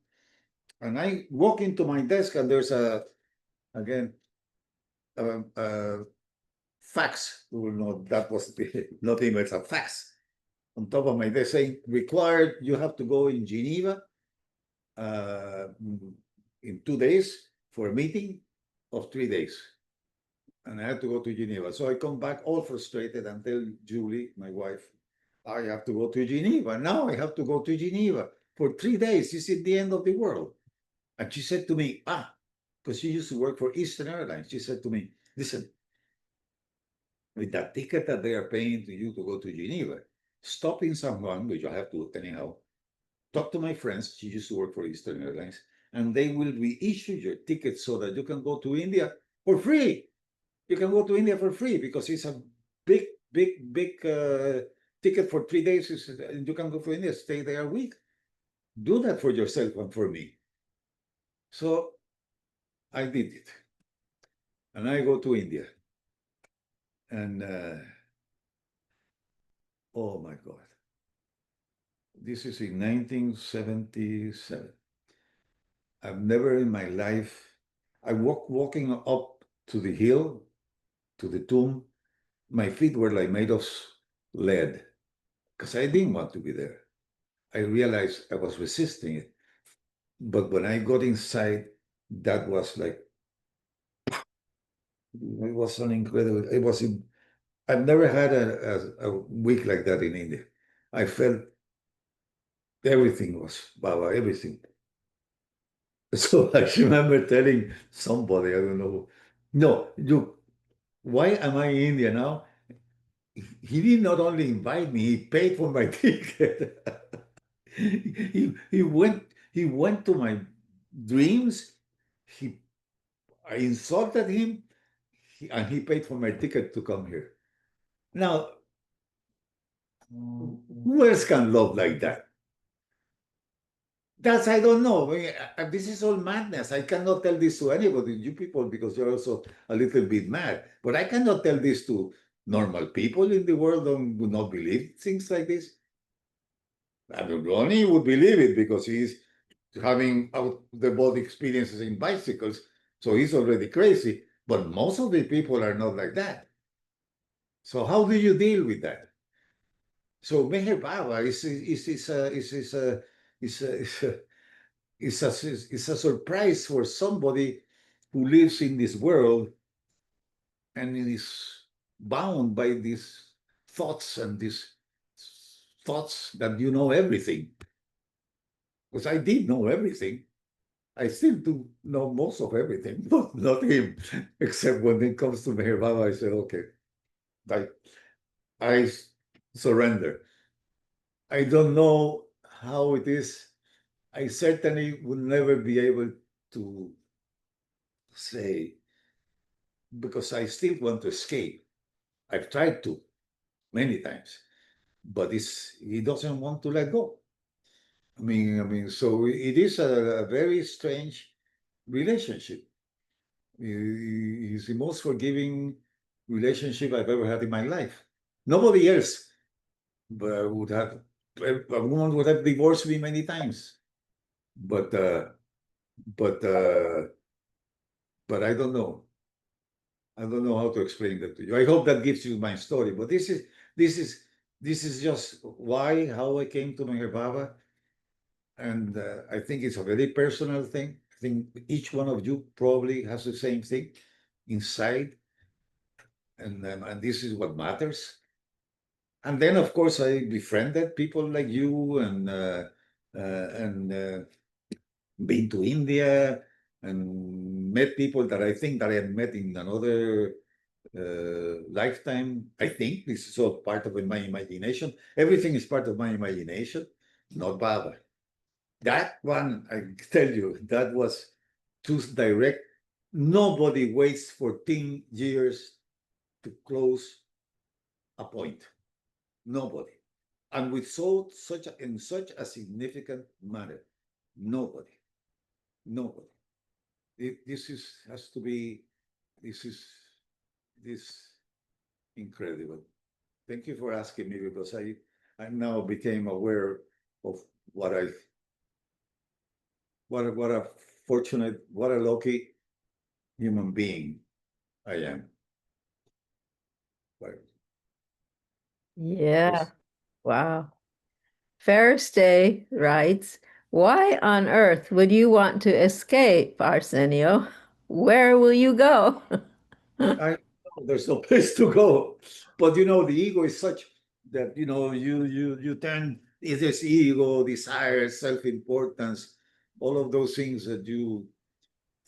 and I walk into my desk, and there's again, fax. No, that was not even a fax on top of my desk saying required. You have to go in Geneva in 2 days for a meeting of 3 days, and I had to go to Geneva. So I come back all frustrated and tell Julie, my wife, I have to go to Geneva. Now I have to go to Geneva for 3 days. It's at the end of the world. And she said to me, because she used to work for Eastern Airlines. She said to me, listen, with that ticket that they are paying to you to go to Geneva, stop in San Juan, which I have to anyhow, talk to my friends, she used to work for Eastern Airlines, and they will reissue your ticket so that you can go to India for free. You can go to India for free because it's a big ticket for 3 days. You can go to India, stay there a week. Do that for yourself and for me. So I did it. And I go to India. And oh my God. This is in 1977. I've never in my life, walking up to the hill, to the tomb, my feet were like made of lead because I didn't want to be there. I realized I was resisting it. But when I got inside, that was like, it was an incredible, I've never had a week like that in India. I felt everything was Baba, everything. So I remember telling somebody, I don't know, no, why am I in India now? He did not only invite me, he paid for my ticket. He went to my dreams. I insulted him, and he paid for my ticket to come here. Now, who else can love like that? I don't know. This is all madness. I cannot tell this to anybody, you people, because you're also a little bit mad. But I cannot tell this to normal people in the world who would not believe things like this. I mean, Ronnie would believe it because he's having out the body experiences in bicycles, so he's already crazy. But most of the people are not like that. So how do you deal with that? So Meher Baba is a surprise for somebody who lives in this world and is bound by these thoughts and these thoughts that you know everything. Because I did know everything. I still do know most of everything, but not him. Except when it comes to Meher Baba, I say, okay, I, I surrender. I don't know how it is. I certainly would never be able to say because I still want to escape. I've tried to many times, but he doesn't want to let go. So it is a very strange relationship. It's the most forgiving relationship I've ever had in my life. Nobody else would have, a woman would have divorced me many times, but uh, but uh, but I don't know. I don't know how to explain that to you. I hope that gives you my story. But this is this is just why how I came to Meher Baba, and I think it's a very personal thing. I think each one of you probably has the same thing inside, and this is what matters. And then, of course, I befriended people like you, and been to India and met people that I think that I have met in another lifetime. I think this is all part of my imagination. Everything is part of my imagination, not Baba. That one, I tell you, that was too direct. Nobody waits 14 years to close a point. Nobody. And with in such a significant manner. Nobody. Nobody. This is has to be this is this incredible. Thank you for asking me, because I now became aware of what I what a fortunate, what a lucky human being I am. But Yeah. yes, Wow. Ferris Day writes, why on earth would you want to escape, Arsenio? Where will you go? I know there's no place to go. But the ego is such that you turn this ego, desire, self-importance, all of those things that you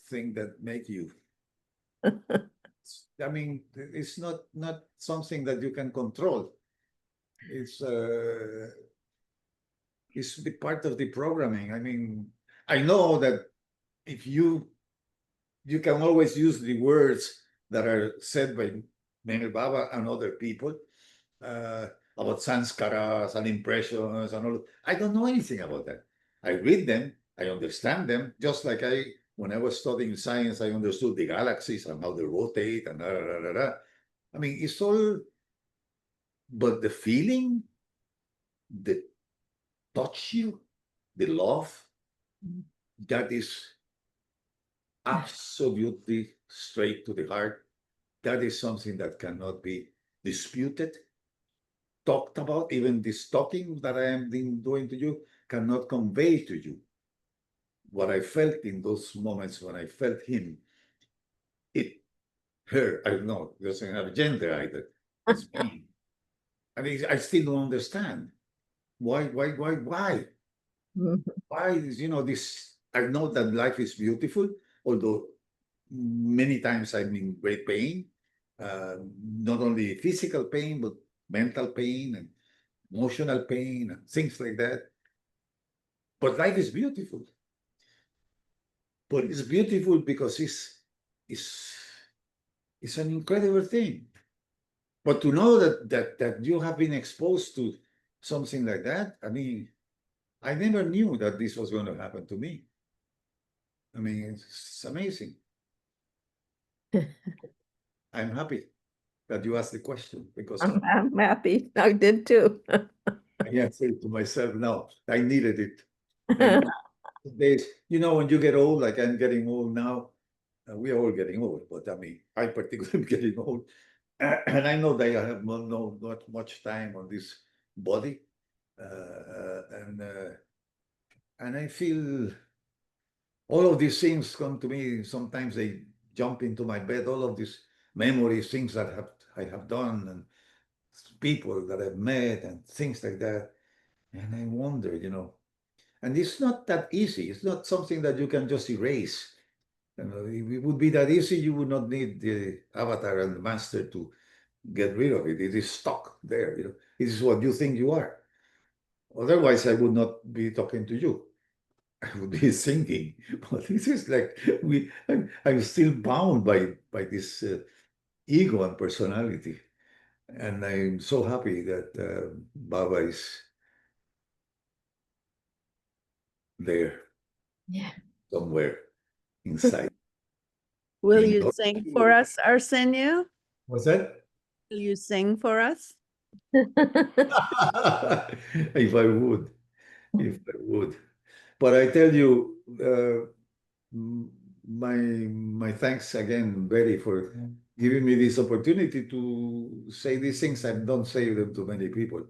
think that make you. It's not something that you can control. It's it's the part of the programming. I know that if you can always use the words that are said by Meher Baba and other people uh, about sanskaras and impressions and all. I don't know anything about that. I read them, I understand them, just like when I was studying science, I understood the galaxies and how they rotate and da, da, da, da, da. It's all, but the feeling, the touch you, the love, that is absolutely straight to the heart. That is something that cannot be disputed, talked about. Even this talking that I am doing to you cannot convey to you what I felt in those moments when I felt him, it, her. I don't know, it doesn't have a gender either. It's me. I still don't understand why. Why is, this? I know that life is beautiful, although many times I'm in great pain, not only physical pain, but mental pain and emotional pain and things like that. But life is beautiful. But it's beautiful because it's, it's an incredible thing. But to know that you have been exposed to something like that, I never knew that this was going to happen to me. It's amazing. I'm happy that you asked the question, because I'm happy. I did too. I answered to myself now. I needed it. And when you get old, like I'm getting old now, we are all getting old, but I particularly am getting old. And I know that I have not much time on this body. And I feel all of these things come to me. Sometimes they jump into my bed, all of these memories, things that I have done, and people that I've met, and things like that. And I wonder, and it's not that easy. It's not something that you can just erase. If it would be that easy, you would not need the avatar and the master to get rid of it. It is stuck there. It is what you think you are. Otherwise, I would not be talking to you. I would be thinking. But this is like I'm still bound by this ego and personality. And I'm so happy that Baba is there Yeah. somewhere inside. Will In you sing for us, Arsenio? What's that? Will you sing for us? If I would, if I would. But I tell you, my thanks again, Betty, for giving me this opportunity to say these things. I don't say them to many people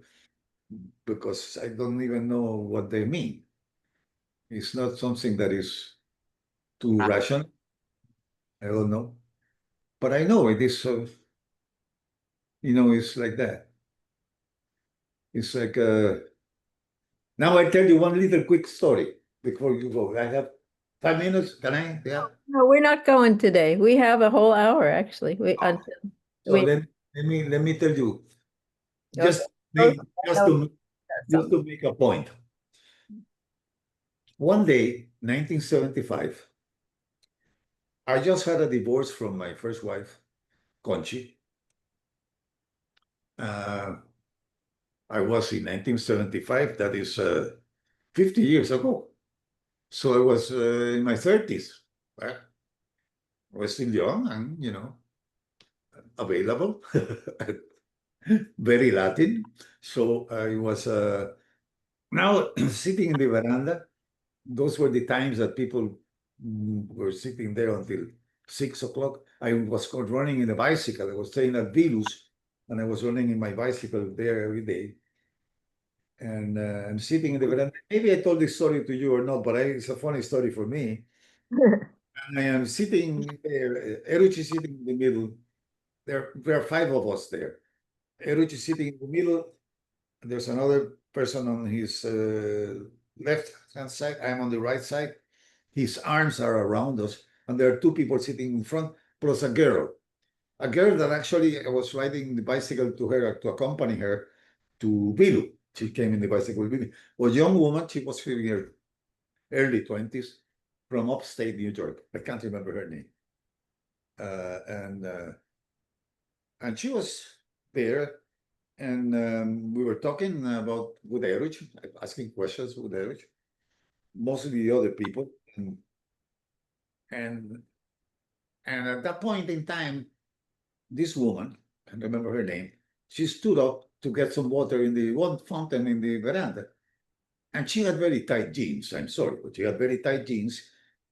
because I don't even know what they mean. It's not something that is too rational. I don't know. But I know it is, it's like that. It's like, now I tell you one little quick story before you go. I have 5 minutes. Can I? Yeah. No, we're not going today. We have a whole hour, actually. So let me tell you, just Okay. just to just to make a point. One day, 1975, I just had a divorce from my first wife, Conchi. I was in 1975, that is 50 years ago. So I was in my 30s. I was still young and, available, very Latin. So I was now sitting in the veranda. Those were the times that people were sitting there until 6 o'clock. I was running in a bicycle. I was staying at Vilus, and I was running in my bicycle there every day. And I'm sitting in the veranda. Maybe I told this story to you or not, but it's a funny story for me. And I am sitting there, Eruchi sitting in the middle. There are five of us there. Eruchi sitting in the middle. There's another person on his left-hand side. I'm on the right side. His arms are around us, and there are two people sitting in front, plus a girl. A girl that actually I was riding the bicycle to her to accompany her to Vilu. She came in the bicycle with me. A young woman, she was in her early 20s from upstate New York. I can't remember her name. And she was there, and we were talking about Buderich, asking questions with Buderich, mostly the other people. And at that point in time, this woman, I can't remember her name, she stood up to get some water in the one fountain in the veranda. And she had very tight jeans. I'm sorry, but she had very tight jeans.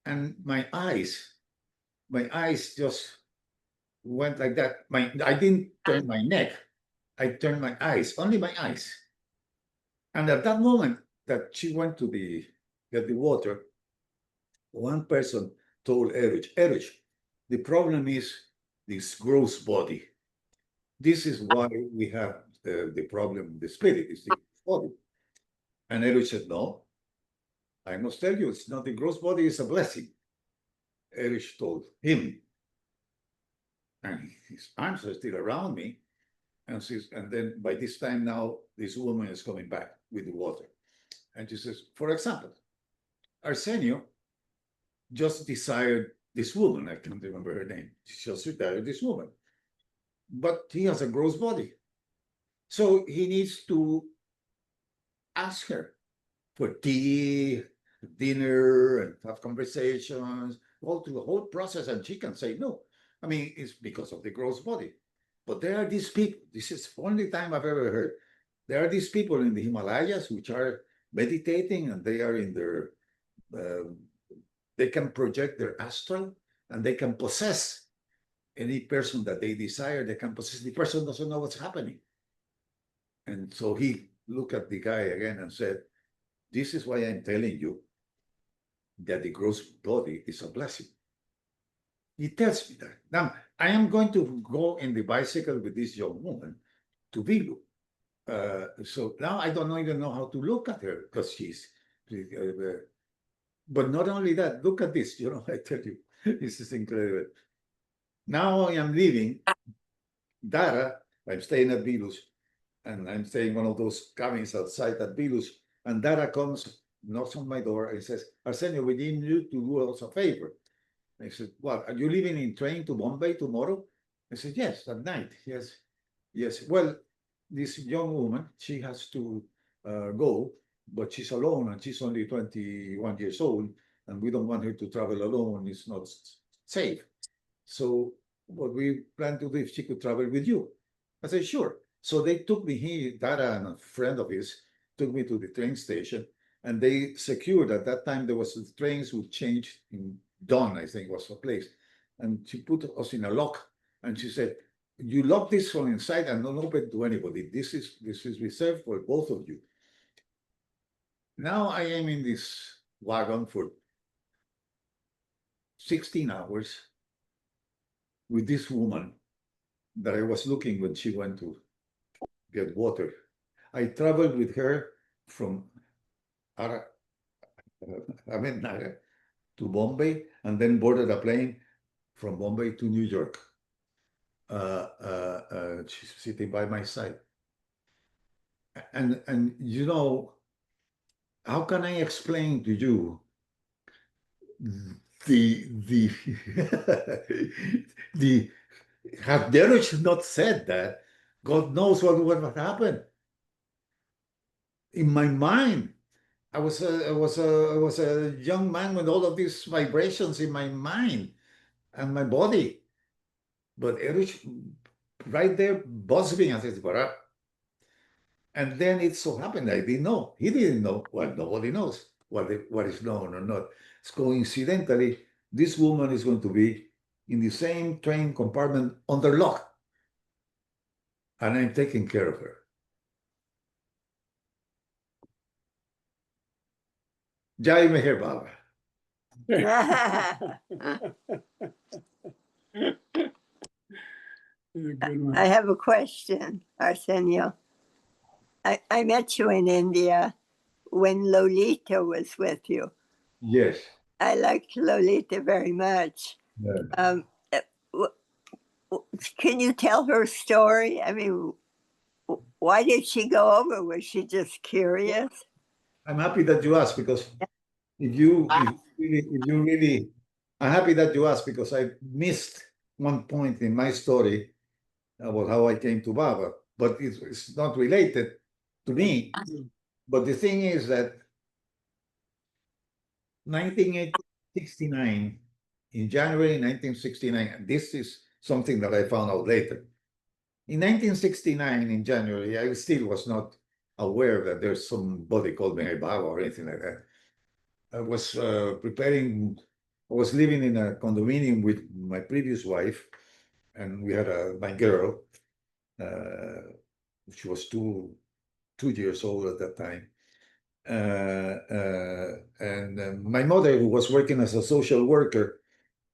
And my eyes just went like that. I didn't turn my neck. I turned my eyes, only my eyes. And at that moment that she went to get the water, one person told Erich, the problem is this gross body. This is why we have the problem, the spirit is the body. And Erich said, no, I must tell you, it's not the gross body, it's a blessing. Erich told him. And his arms are still around me. And then by this time now, this woman is coming back with the water. And she says, for example, Arsenio just desired this woman. I can't remember her name. She just desired this woman. But he has a gross body. So he needs to ask her for tea, dinner, and have conversations, go through the whole process, and she can say no. I mean, it's because of the gross body. But there are these people, this is the only time I've ever heard, there are these people in the Himalayas which are meditating, and they are in their, they can project their astral, and they can possess any person that they desire. They can possess, the person doesn't know what's happening. And so he looked at the guy again and said, this is why I'm telling you that the gross body is a blessing. He tells me that. Now, I am going to go in the bicycle with this young woman to Vilu. So now I don't even know how to look at her because she's, but not only that, look at this, I tell you, this is incredible. Now I am leaving Dara, I'm staying at Vilus, and I'm staying in one of those cabins outside at Vilus, and Dara comes, knocks on my door, and says, Arsenio, we need you to do us a favor. I said, what, are you leaving in train to Bombay tomorrow? I said, yes, at night. Yes, yes. Well, this young woman, she has to go, but she's alone and she's only 21 years old, and we don't want her to travel alone. It's not safe. So what we plan to do if she could travel with you. I said, sure. So they took me, Dara and a friend of his, took me to the train station, and they secured at that time there was the trains would change in Dawn, I think was the place. And she put us in a lock and she said, you lock this from inside and don't open to anybody. This is reserved for both of you. Now I am in this wagon for 16 hours with this woman that I was looking when she went to get water. I traveled with her from Ahmednagar to Bombay and then boarded a plane from Bombay to New York. She's sitting by my side. And you know, how can I explain to you the the had Derek not said that, God knows what would have happened. In my mind, I was a young man with all of these vibrations in my mind and my body. But Erich right there buzzed me and says, "Bara." And then it so happened I didn't know. He didn't know. Well, nobody knows what is known or not. It's coincidentally, this woman is going to be in the same train compartment under lock. And I'm taking care of her. Jai Meher Baba. I have a question, Arsenio. I met you in India when Lolita was with you. Yes. I liked Lolita very much. Yeah. Can you tell her story? I mean, why did she go over? Was she just curious? I'm happy that you asked because if you really, I'm happy that you asked because I missed one point in my story about how I came to Baba, but it's not related to me. But the thing is that 1969, in January 1969, this is something that I found out later. In 1969, in January, I still was not aware that there's somebody called Meher Baba or anything like that. I was preparing, I was living in a condominium with my previous wife, and we had my girl. She was two years old at that time. And my mother, who was working as a social worker,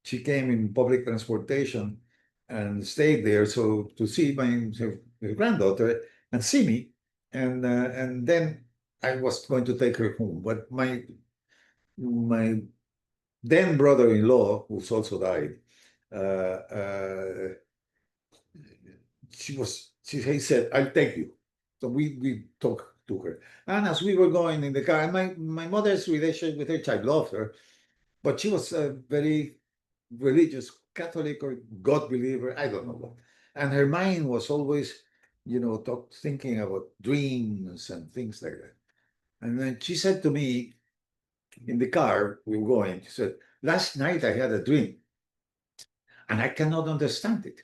she came in public transportation and stayed there so to see her granddaughter and see me, and then I was going to take her home. But my then brother-in-law, who's also died, he said, "I'll take you." So we talked to her, and as we were going in the car, and my mother's relationship with her child loved her, but she was a very religious Catholic or God believer, I don't know what. And her mind was always, thinking about dreams and things like that. And then she said to me in the car, we were going, she said, "Last night I had a dream and I cannot understand it."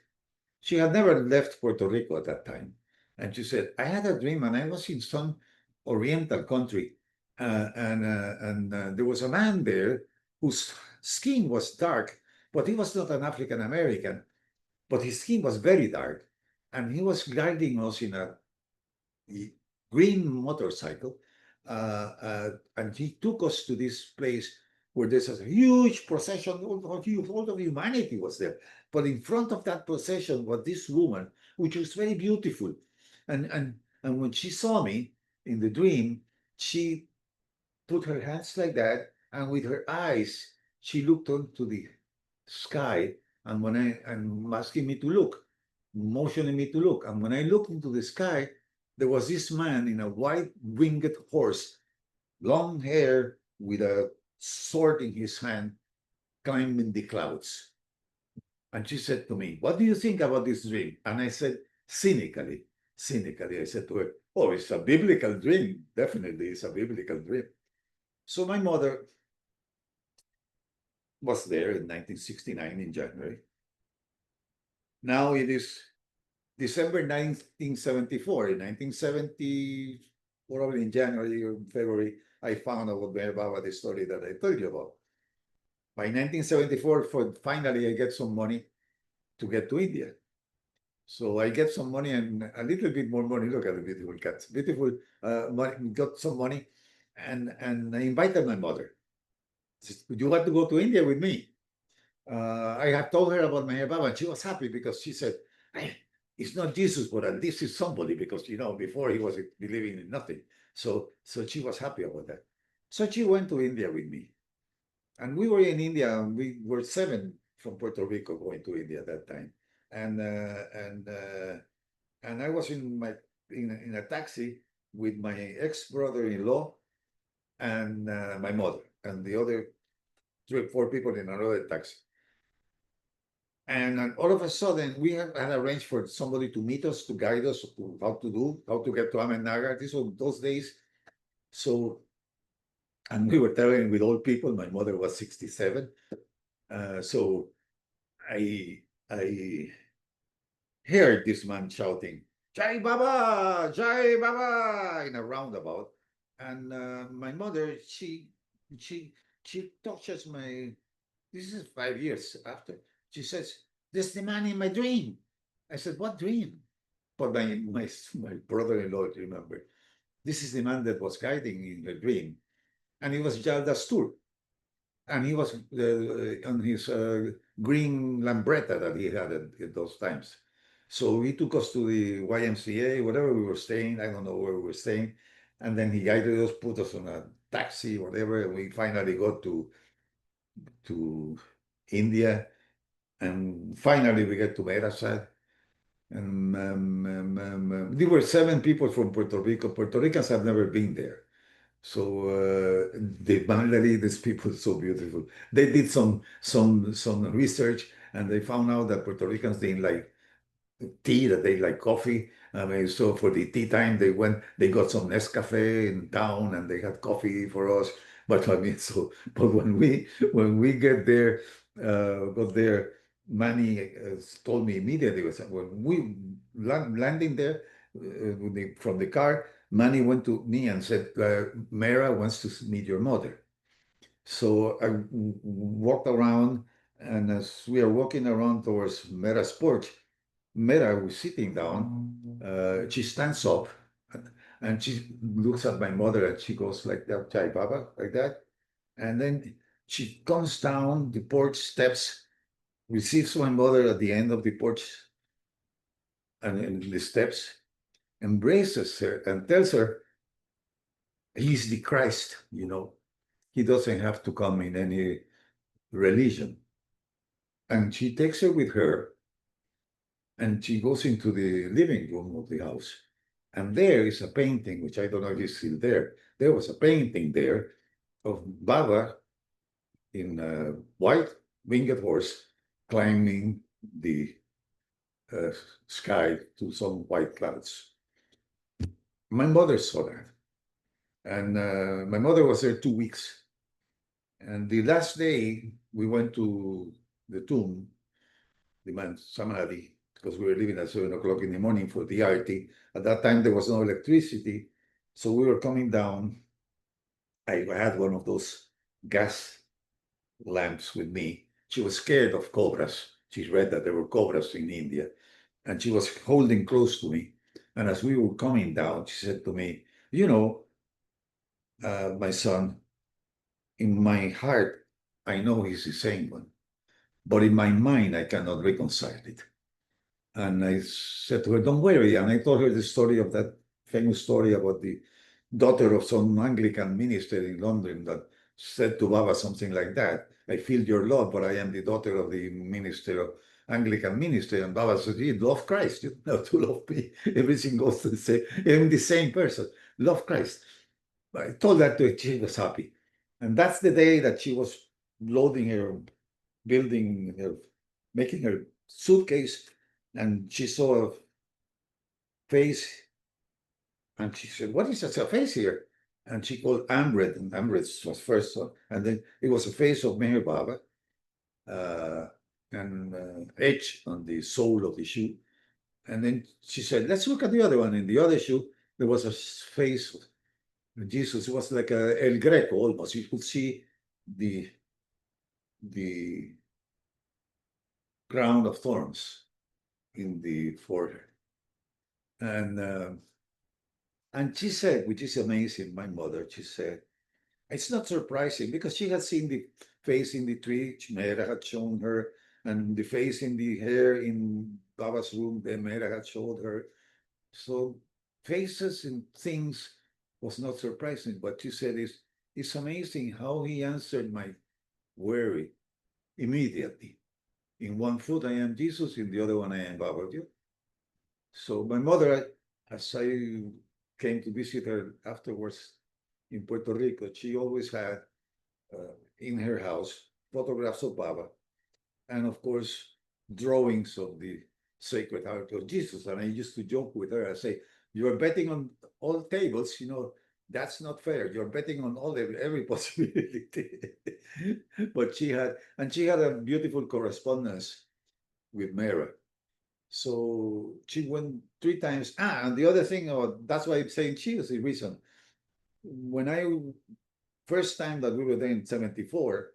She had never left Puerto Rico at that time. And she said, "I had a dream and I was in some Oriental country. And there was a man there whose skin was dark, but he was not an African American, but his skin was very dark. And he was guiding us in a green motorcycle. And he took us to this place where there's a huge procession, all of humanity was there. But in front of that procession was this woman, which was very beautiful. And when she saw me in the dream, she put her hands like that, and with her eyes, she looked onto the sky. And and asking me to look, motioning me to look. And when I looked into the sky, there was this man in a white winged horse, long hair, with a sword in his hand, climbing the clouds. And she said to me, "What do you think about this dream?" And I said, cynically, I said to her, "Oh, it's a biblical dream. Definitely, it's a biblical dream." So my mother was there in 1969 in January. Now it is December 1974. In 1970, probably in January or February, I found out about the story that I told you about. By 1974, finally, I get some money to get to India. So I get some money and a little bit more money. Look at the beautiful cats. Beautiful money, got some money. And I invited my mother. Said, "You want to go to India with me?" I had told her about my Baba, and she was happy because she said, "Hey, it's not Jesus, but at least it's somebody," because before he was believing in nothing. So she was happy about that. So she went to India with me. And we were in India, and we were 7 from Puerto Rico going to India at that time. And I was in a taxi with my ex-brother-in-law and my mother and the other 3 or 4 people in another taxi. And all of a sudden, we had arranged for somebody to meet us, to guide us to how to get to Ahmednagar. This was those days. So, and we were traveling with old people. My mother was 67. So I heard this man shouting, "Jai Baba, Jai Baba," in a roundabout. And my mother, she touches my, this is 5 years after. She says, "This is the man in my dream." I said, "What dream?" But my brother-in-law remembered. "This is the man that was guiding in the dream." And it was Jaldas, and he was on his green Lambretta that he had at those times. So he took us to the YMCA, whatever we were staying. I don't know where we were staying. And then he guided us, put us on a taxi, whatever. And we finally got to India. And finally we get to Merasad. And there were 7 people from Puerto Rico. Puerto Ricans have never been there. So the Mandali, these people, so beautiful. They did some research, and they found out that Puerto Ricans didn't like tea, that they like coffee. I mean, so for the tea time, they got some Nescafe in town, and they had coffee for us. But I mean, but when we got there, Manny told me immediately, when we landing there from the car, Manny went to me and said, "Mera wants to meet your mother." So I walked around, and as we are walking around towards Mera's porch, Mera was sitting down. She stands up, and she looks at my mother, and she goes like that, "Chai Baba," like that. And then she comes down the porch steps, receives my mother at the end of the porch and in the steps, embraces her, and tells her, "He's the Christ, He doesn't have to come in any religion." And she takes her with her, and she goes into the living room of the house. And there is a painting, which I don't know if it's still there. There was a painting there of Baba in a white winged horse climbing the uh, sky to some white clouds. My mother saw that. And my mother was there 2 weeks. And the last day, we went to the tomb, the man Samadhi, because we were leaving at 7 o'clock in the morning for the arti. At that time, there was no electricity. So we were coming down. I had one of those gas lamps with me. She was scared of cobras. She read that there were cobras in India. And she was holding close to me. And as we were coming down, she said to me, my son, in my heart, I know he's the same one. But in my mind, I cannot reconcile it. And I said to her, "Don't worry." And I told her the story of that famous story about the daughter of some Anglican minister in London that said to Baba something like that, "I feel your love, but I am the daughter of the minister of Anglican minister." And Baba said, "You love Christ. You don't have to love me. Everything goes to the same. I'm the same person. Love Christ." I told that to her. She was happy. And that's the day that she was loading her, building her making her suitcase, and she saw a face, and she said, "What is that, a face here?" And she called Amrit, and Amrit was first, and then it was a face of Meher Baba, and etched on the sole of the shoe. And then she said, "Let's look at the other one." In the other shoe, there was a face of Jesus. It was like a El Greco almost. You could see the crown of thorns in the forehead. And she said, which is amazing, my mother, she said, it's not surprising because she had seen the face in the tree, Mera had shown her, and the face in the hair in Baba's room, the Mera had showed her. So faces and things was not surprising, but she said it's amazing how he answered my worry immediately. In one foot I am Jesus, in the other one I am Baba. So my mother, as I came to visit her afterwards in Puerto Rico, she always had in her house photographs of Baba, and of course drawings of the Sacred Heart of Jesus. And I used to joke with her. I say, "You are betting on all tables. You know that's not fair. You're betting on every possibility." But she had a beautiful correspondence with Mera. So she went 3 times. And the other thing, that's why I'm saying she is the reason. When first time that we were there in 74,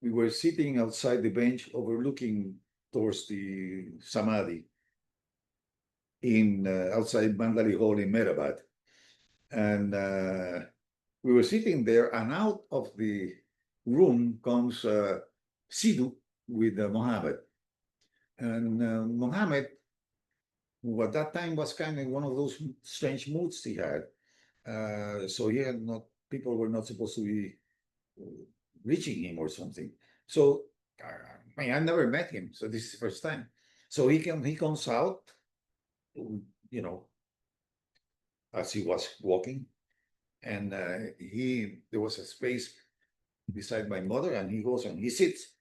we were sitting outside the bench overlooking towards the Samadhi in outside Mandali Hall in Mehrabad. And we were sitting there, and out of the room comes Sidhu with Mohammed. And Mohammed, who at that time was kind of one of those strange moods he had. So he had not, people were not supposed to be reaching him or something. So I mean, I never met him, so this is the first time. So he comes out, you know, as he was walking, and there was a space beside my mother, and he goes and he sits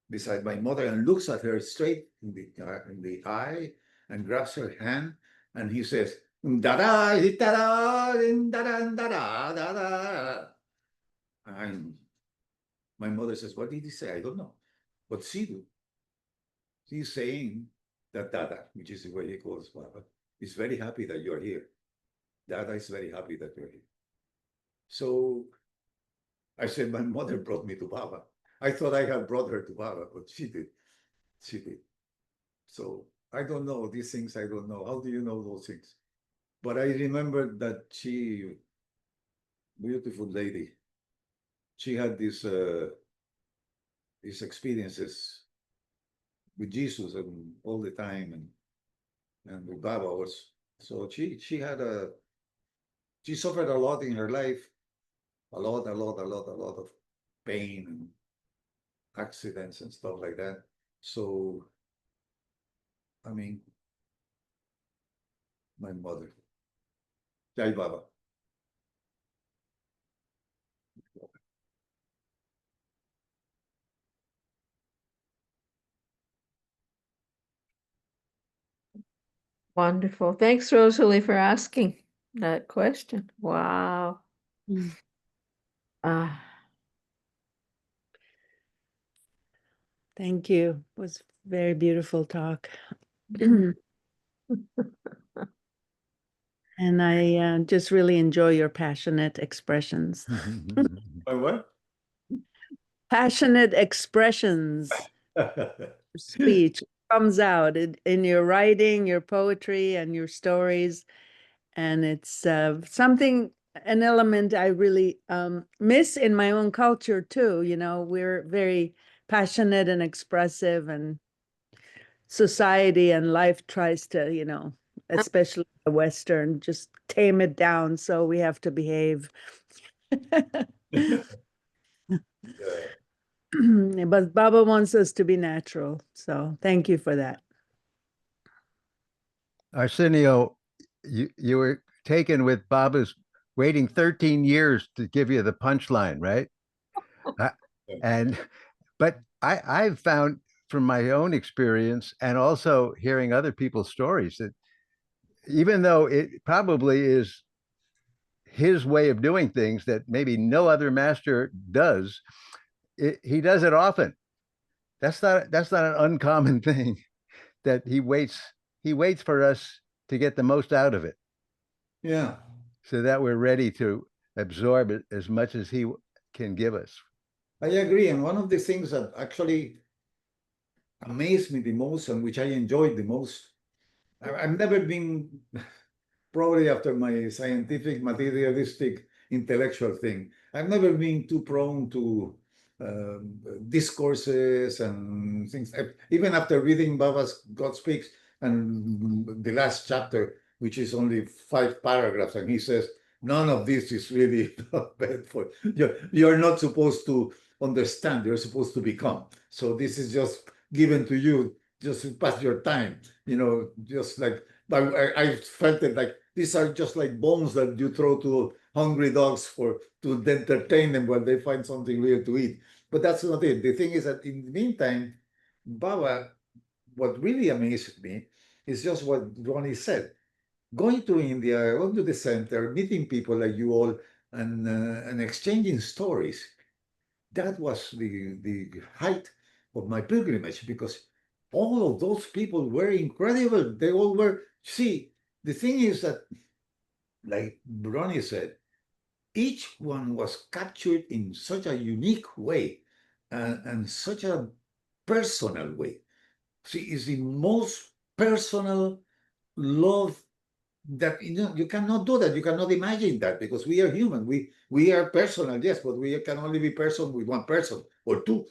beside my mother and looks at her straight in the eye and grabs her hand, and he says, "Da da da da da da da da." And my mother says, "What did he say?" I don't know. But Sidhu, he's saying that Dada, which is the way he calls Baba, is very happy that you're here. Dada is very happy that you're here. So I said, my mother brought me to Baba. I thought I had brought her to Baba, but she did. She did. So I don't know these things. I don't know. How do you know those things? But I remember that she, beautiful lady, she had these experiences with Jesus and all the time, and with Baba was. So she suffered a lot in her life, a lot of pain and accidents and stuff like that. So, I mean, my mother, Jai Baba. Wonderful. Thanks, Rosalie, for asking that question. Wow. Mm. Ah, Thank you. It was very beautiful talk. And I just really enjoy your passionate expressions. My what? Passionate expressions, speech comes out in your writing, your poetry, and your stories. And it's something, an element I really miss in my own culture too. You know, we're very passionate and expressive, and society and life tries to, you know, especially the Western, just tame it down. So we have to behave. Yeah. But Baba wants us to be natural. So thank you for that. Arsenio, you were taken with Baba's waiting 13 years to give you the punchline, right? Uh, and but I've found from my own experience and also hearing other people's stories that even though it probably is his way of doing things that maybe no other master does, he does it often. That's not an uncommon thing that he waits for us to get the most out of it Yeah, so that we're ready to absorb it as much as he can give us. I agree. And one of the things that actually amazed me the most and which I enjoyed the most, I've never been, probably after my scientific, materialistic, intellectual thing, I've never been too prone to discourses and things. Even after reading Baba's God Speaks and the last chapter, which is only 5 paragraphs, and he says, none of this is really bad for you. You're not supposed to understand, you're supposed to become. So this is just given to you just to pass your time, just like, but I felt it like these are just like bones that you throw to hungry dogs to entertain them while they find something real to eat. But that's not it. The thing is that in the meantime, Baba, what really amazed me is just what Ronnie said. Going to India, going to the center, meeting people like you all, and exchanging stories. That was the height of my pilgrimage because all of those people were incredible. They all were. See, the thing is that, like Ronnie said, each one was captured in such a unique way and such a personal way. See, it's the most personal love that you cannot do that. You cannot imagine that because we are human. We are personal, yes, but we can only be person with one person or two,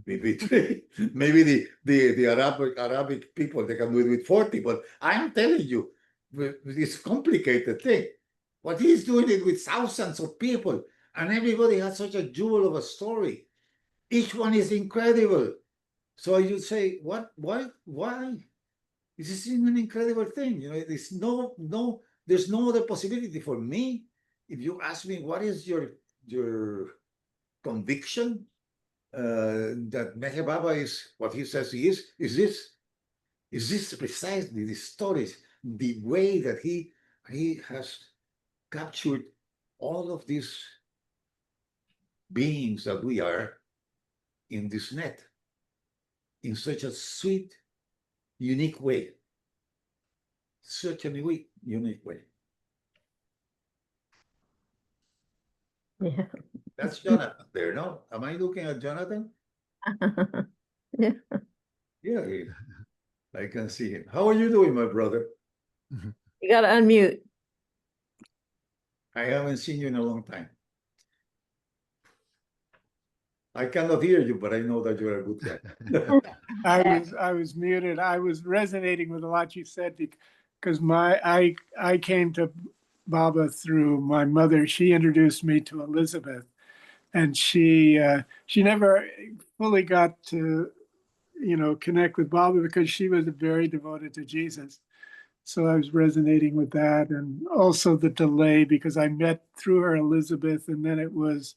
maybe three. Maybe the Arabic people they can do it with 40. But I'm telling you, it's a complicated thing. But he's doing it with thousands of people, and everybody has such a jewel of a story. Each one is incredible. So you say, what? Why? This is an incredible thing. There's there's no other possibility for me. If you ask me, what is your conviction that Meher Baba is what he says he is this? Is this precisely the stories, the way that he has captured all of these beings that we are in this net in such a sweet, unique way. Such a unique way. Yeah. That's Jonathan there, no? Am I looking at Jonathan? Yeah. Yeah, I can see him. How are you doing, my brother? You got to unmute. I haven't seen you in a long time. I cannot hear you, but I know that you're a good guy. I was muted. I was resonating with a lot you said because I came to Baba through my mother. She introduced me to Elizabeth, and she never fully got to connect with Baba because she was very devoted to Jesus. So I was resonating with that, and also the delay because I met through her Elizabeth, and then it was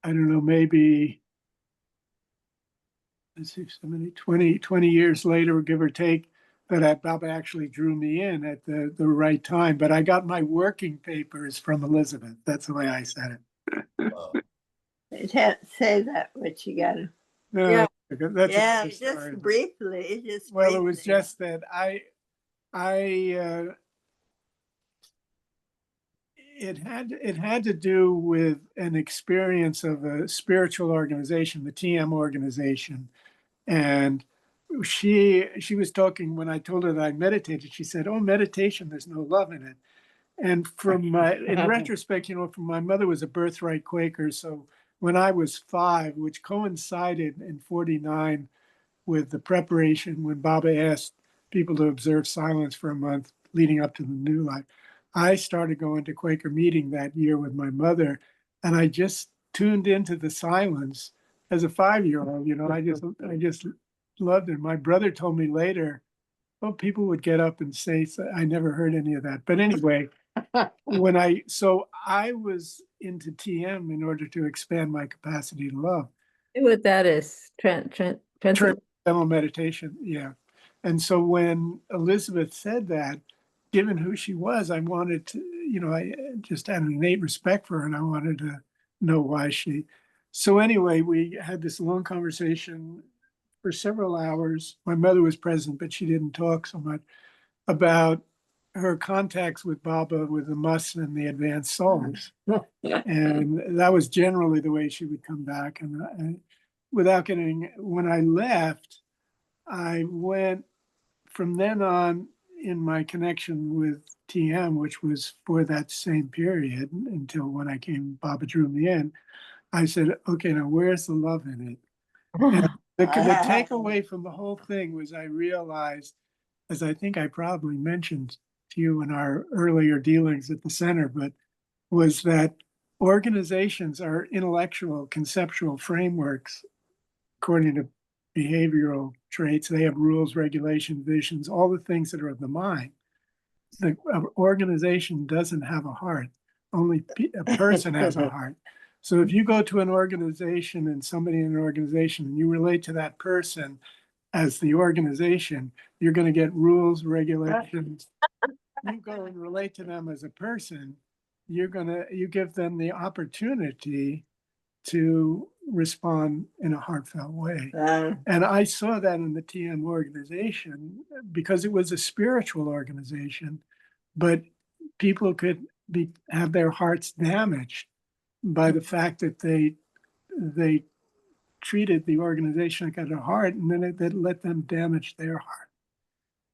I don't know, maybe let's see, 20 years later, give or take, that Baba actually drew me in at the right time. But I got my working papers from Elizabeth. That's the way I said it. Wow. Say that, what you got to. No, Yeah. that's Yeah, a just story. briefly. Just Well, it was briefly. just that it had to do with an experience of a spiritual organization, the TM organization. And she was talking when I told her that I meditated. She said, "Oh, meditation, there's no love in it." And in retrospect, from my mother was a birthright Quaker. So when I was 5, which coincided in 49 with the preparation when Baba asked people to observe silence for a month leading up to the new life, I started going to Quaker meeting that year with my mother, and I just tuned into the silence as a 5-year-old. I just loved it. My brother told me later, oh, people would get up and say, I never heard any of that. But anyway, so I was into TM in order to expand my capacity to love. what that is. Transcendental meditation. Yeah. And so when Elizabeth said that, given who she was, I wanted to, I just had an innate respect for her and I wanted to know why she. So anyway, we had this long conversation for several hours. My mother was present, but she didn't talk so much about her contacts with Baba, with the mus and the advanced souls. And that was generally the way she would come back. And when I left, I went from then on in my connection with TM, which was for that same period until when I came, Baba drew me in. I said, okay, now where's the love in it? And the takeaway from the whole thing was I realized, as I think I probably mentioned to you in our earlier dealings at the center, but was that organizations are intellectual, conceptual frameworks according to behavioral traits. They have rules, regulation, visions, all the things that are of the mind. The organization doesn't have a heart. Only a person has a heart. So if you go to an organization and somebody in an organization and you relate to that person as the organization, you're going to get rules, regulations. You go and relate to them as a person, you give them the opportunity to respond in a heartfelt way. And I saw that in the TM organization because it was a spiritual organization, but people could have their hearts damaged by the fact that they treated the organization like a heart, and then it let them damage their heart.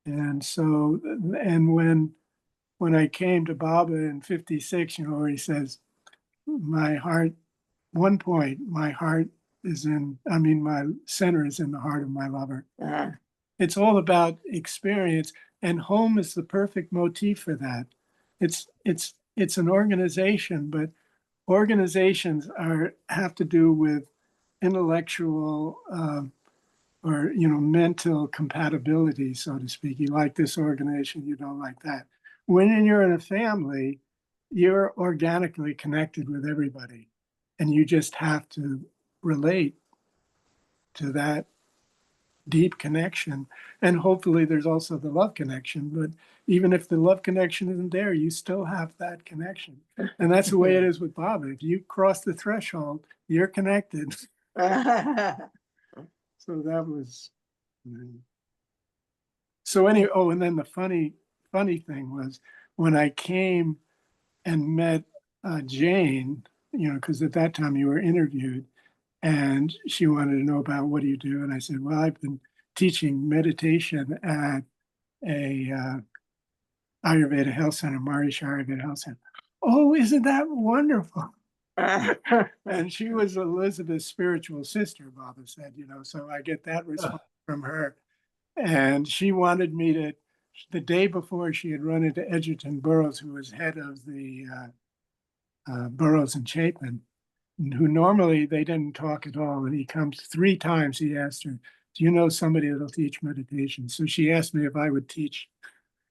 And so, and when I came to Baba in 56, where he says, my heart, one point, my heart is my center is in the heart of my lover. It's all about experience, and home is the perfect motif for that. It's an organization, but organizations have to do with intellectual or mental compatibility, so to speak. You like this organization, you don't like that. When you're in a family, you're organically connected with everybody, and you just have to relate to that deep connection. And hopefully there's also the love connection, but even if the love connection isn't there, you still have that connection. And that's the way it is with Baba. If you cross the threshold, you're connected. So that was, so anyway, and then the funny thing was when I came and met Jane, because at that time you were interviewed, and she wanted to know about what do you do, and I said, well, I've been teaching meditation at a Ayurveda Health Center, Marish Ayurveda Health Center. Oh, isn't that wonderful? And she was Elizabeth's spiritual sister, Baba said, so I get that response from her. And she wanted me to, the day before she had run into Edgerton Burroughs, who was head of the Burroughs and Chapin, who normally they didn't talk at all. And he comes 3 times, he asked her, do you know somebody that'll teach meditation? So she asked me if I would teach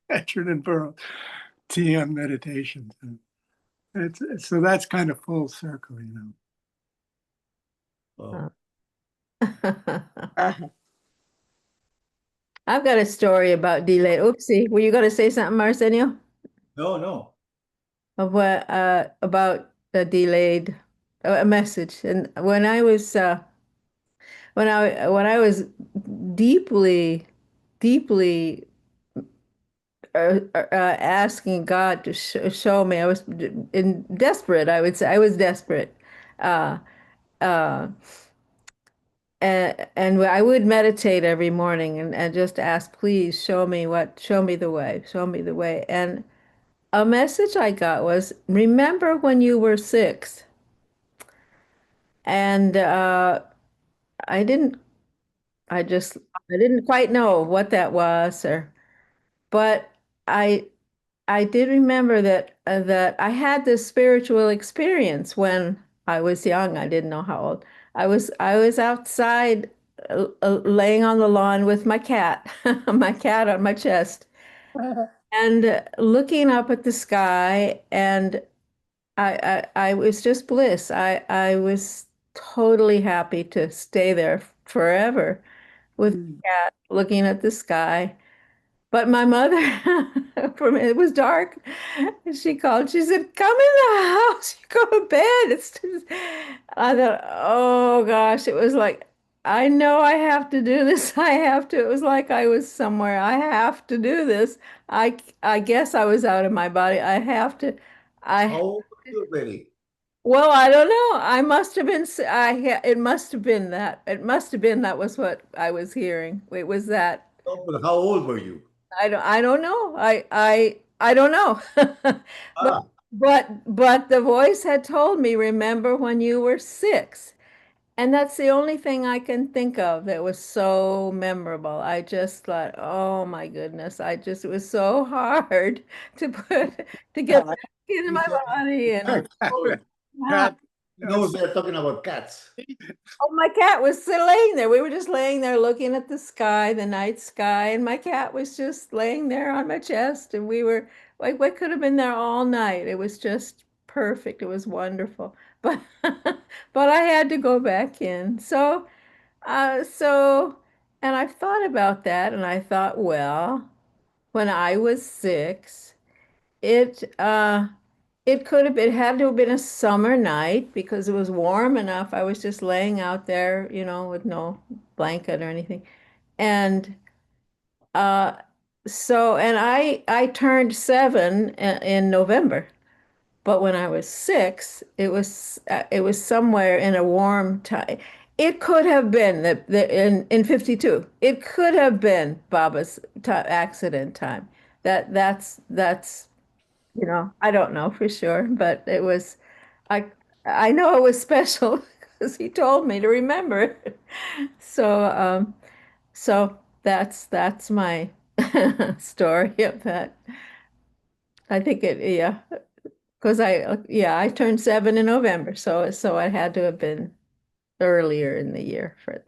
Edgerton Burroughs TM meditation. So that's kind of full circle, Oh. I've got a story about delay. Oopsie, were you going to say something, Arsenio? No. Of what about the delayed a message? And when I was deeply, deeply asking God to show me, I was desperate. I would say I was desperate. Uh, uh, and I would meditate every morning and just ask, please show me the way, show me the way. And a message I got was, remember when you were 6? And I didn't, I didn't quite know what that was, but I, I did remember that I had this spiritual experience when I was young. I didn't know how old. I was outside laying on the lawn with my cat, my cat on my chest, and looking up at the sky, and I was just bliss. I was totally happy to stay there forever with the cat looking at the sky. But my mother, it was dark, and she called. She said, "Come in the house. You go to bed." I thought, oh gosh, it was like, I know I have to do this. I have to. It was like I was somewhere. I have to do this. I guess I was out of my body. I have to. How I old were you, Betty? Well, I don't know. I must have been. It must have been that. It must have been that was what I was hearing. It was that. No, but how old were you? I don't know. I don't know. But Ah, but the voice had told me, remember when you were 6. And that's the only thing I can think of that was so memorable. I just thought, oh my goodness, it was so hard to get back into my body and yeah. cat. He knows they're talking about cats. Oh, my cat was still laying there. We were just laying there looking at the sky, the night sky, and my cat was just laying there on my chest, and we were like, we could have been there all night. It was just perfect. It was wonderful. But but I had to go back in. So and I've thought about that, and I thought, well, when I was 6, it it had to have been a summer night because it was warm enough. I was just laying out there, with no blanket or anything. And uh and I turned 7 in November. But when I was 6, it was somewhere in a warm time. It could have been that in 52. It could have been Baba's accident time. That's I don't know for sure, but I I know it was special because he told me to remember it. So so that's my story of that. I think yeah, because I turned 7 in November, so it had to have been earlier in the year for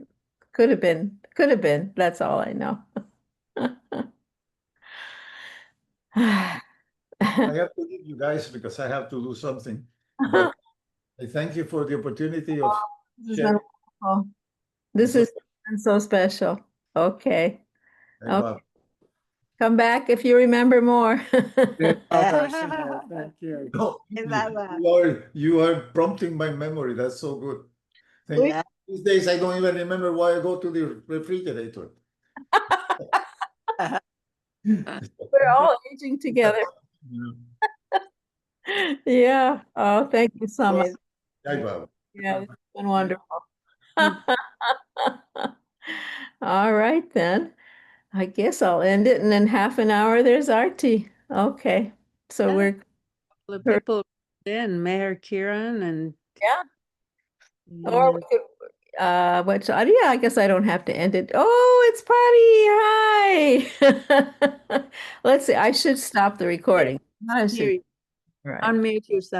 could have been. That's all I know. I have to leave you guys because I have to do something. But I thank you for the opportunity of This has been sharing. wonderful. This has been so special. Okay. Hey, Okay. Bob. Come back if you remember more. Arsenio, thank you. No, Hey, Baba. you are prompting my memory. That's so good. Thank you. Yeah. These days, I don't even remember why I go to the refrigerator. We're all aging together. Yeah. Oh, thank you so much. Hey, Bob. Yeah, it's been wonderful. All right, then. I guess I'll end it, and in half an hour, there's Artie. Okay. So Yeah. we're, The people in Mayor Kieran and yeah. Or we could, yeah, I guess I don't have to end it. Oh, it's Patty. Hi. Let's see. I should stop the recording. I should. Here, Right. unmute yourself.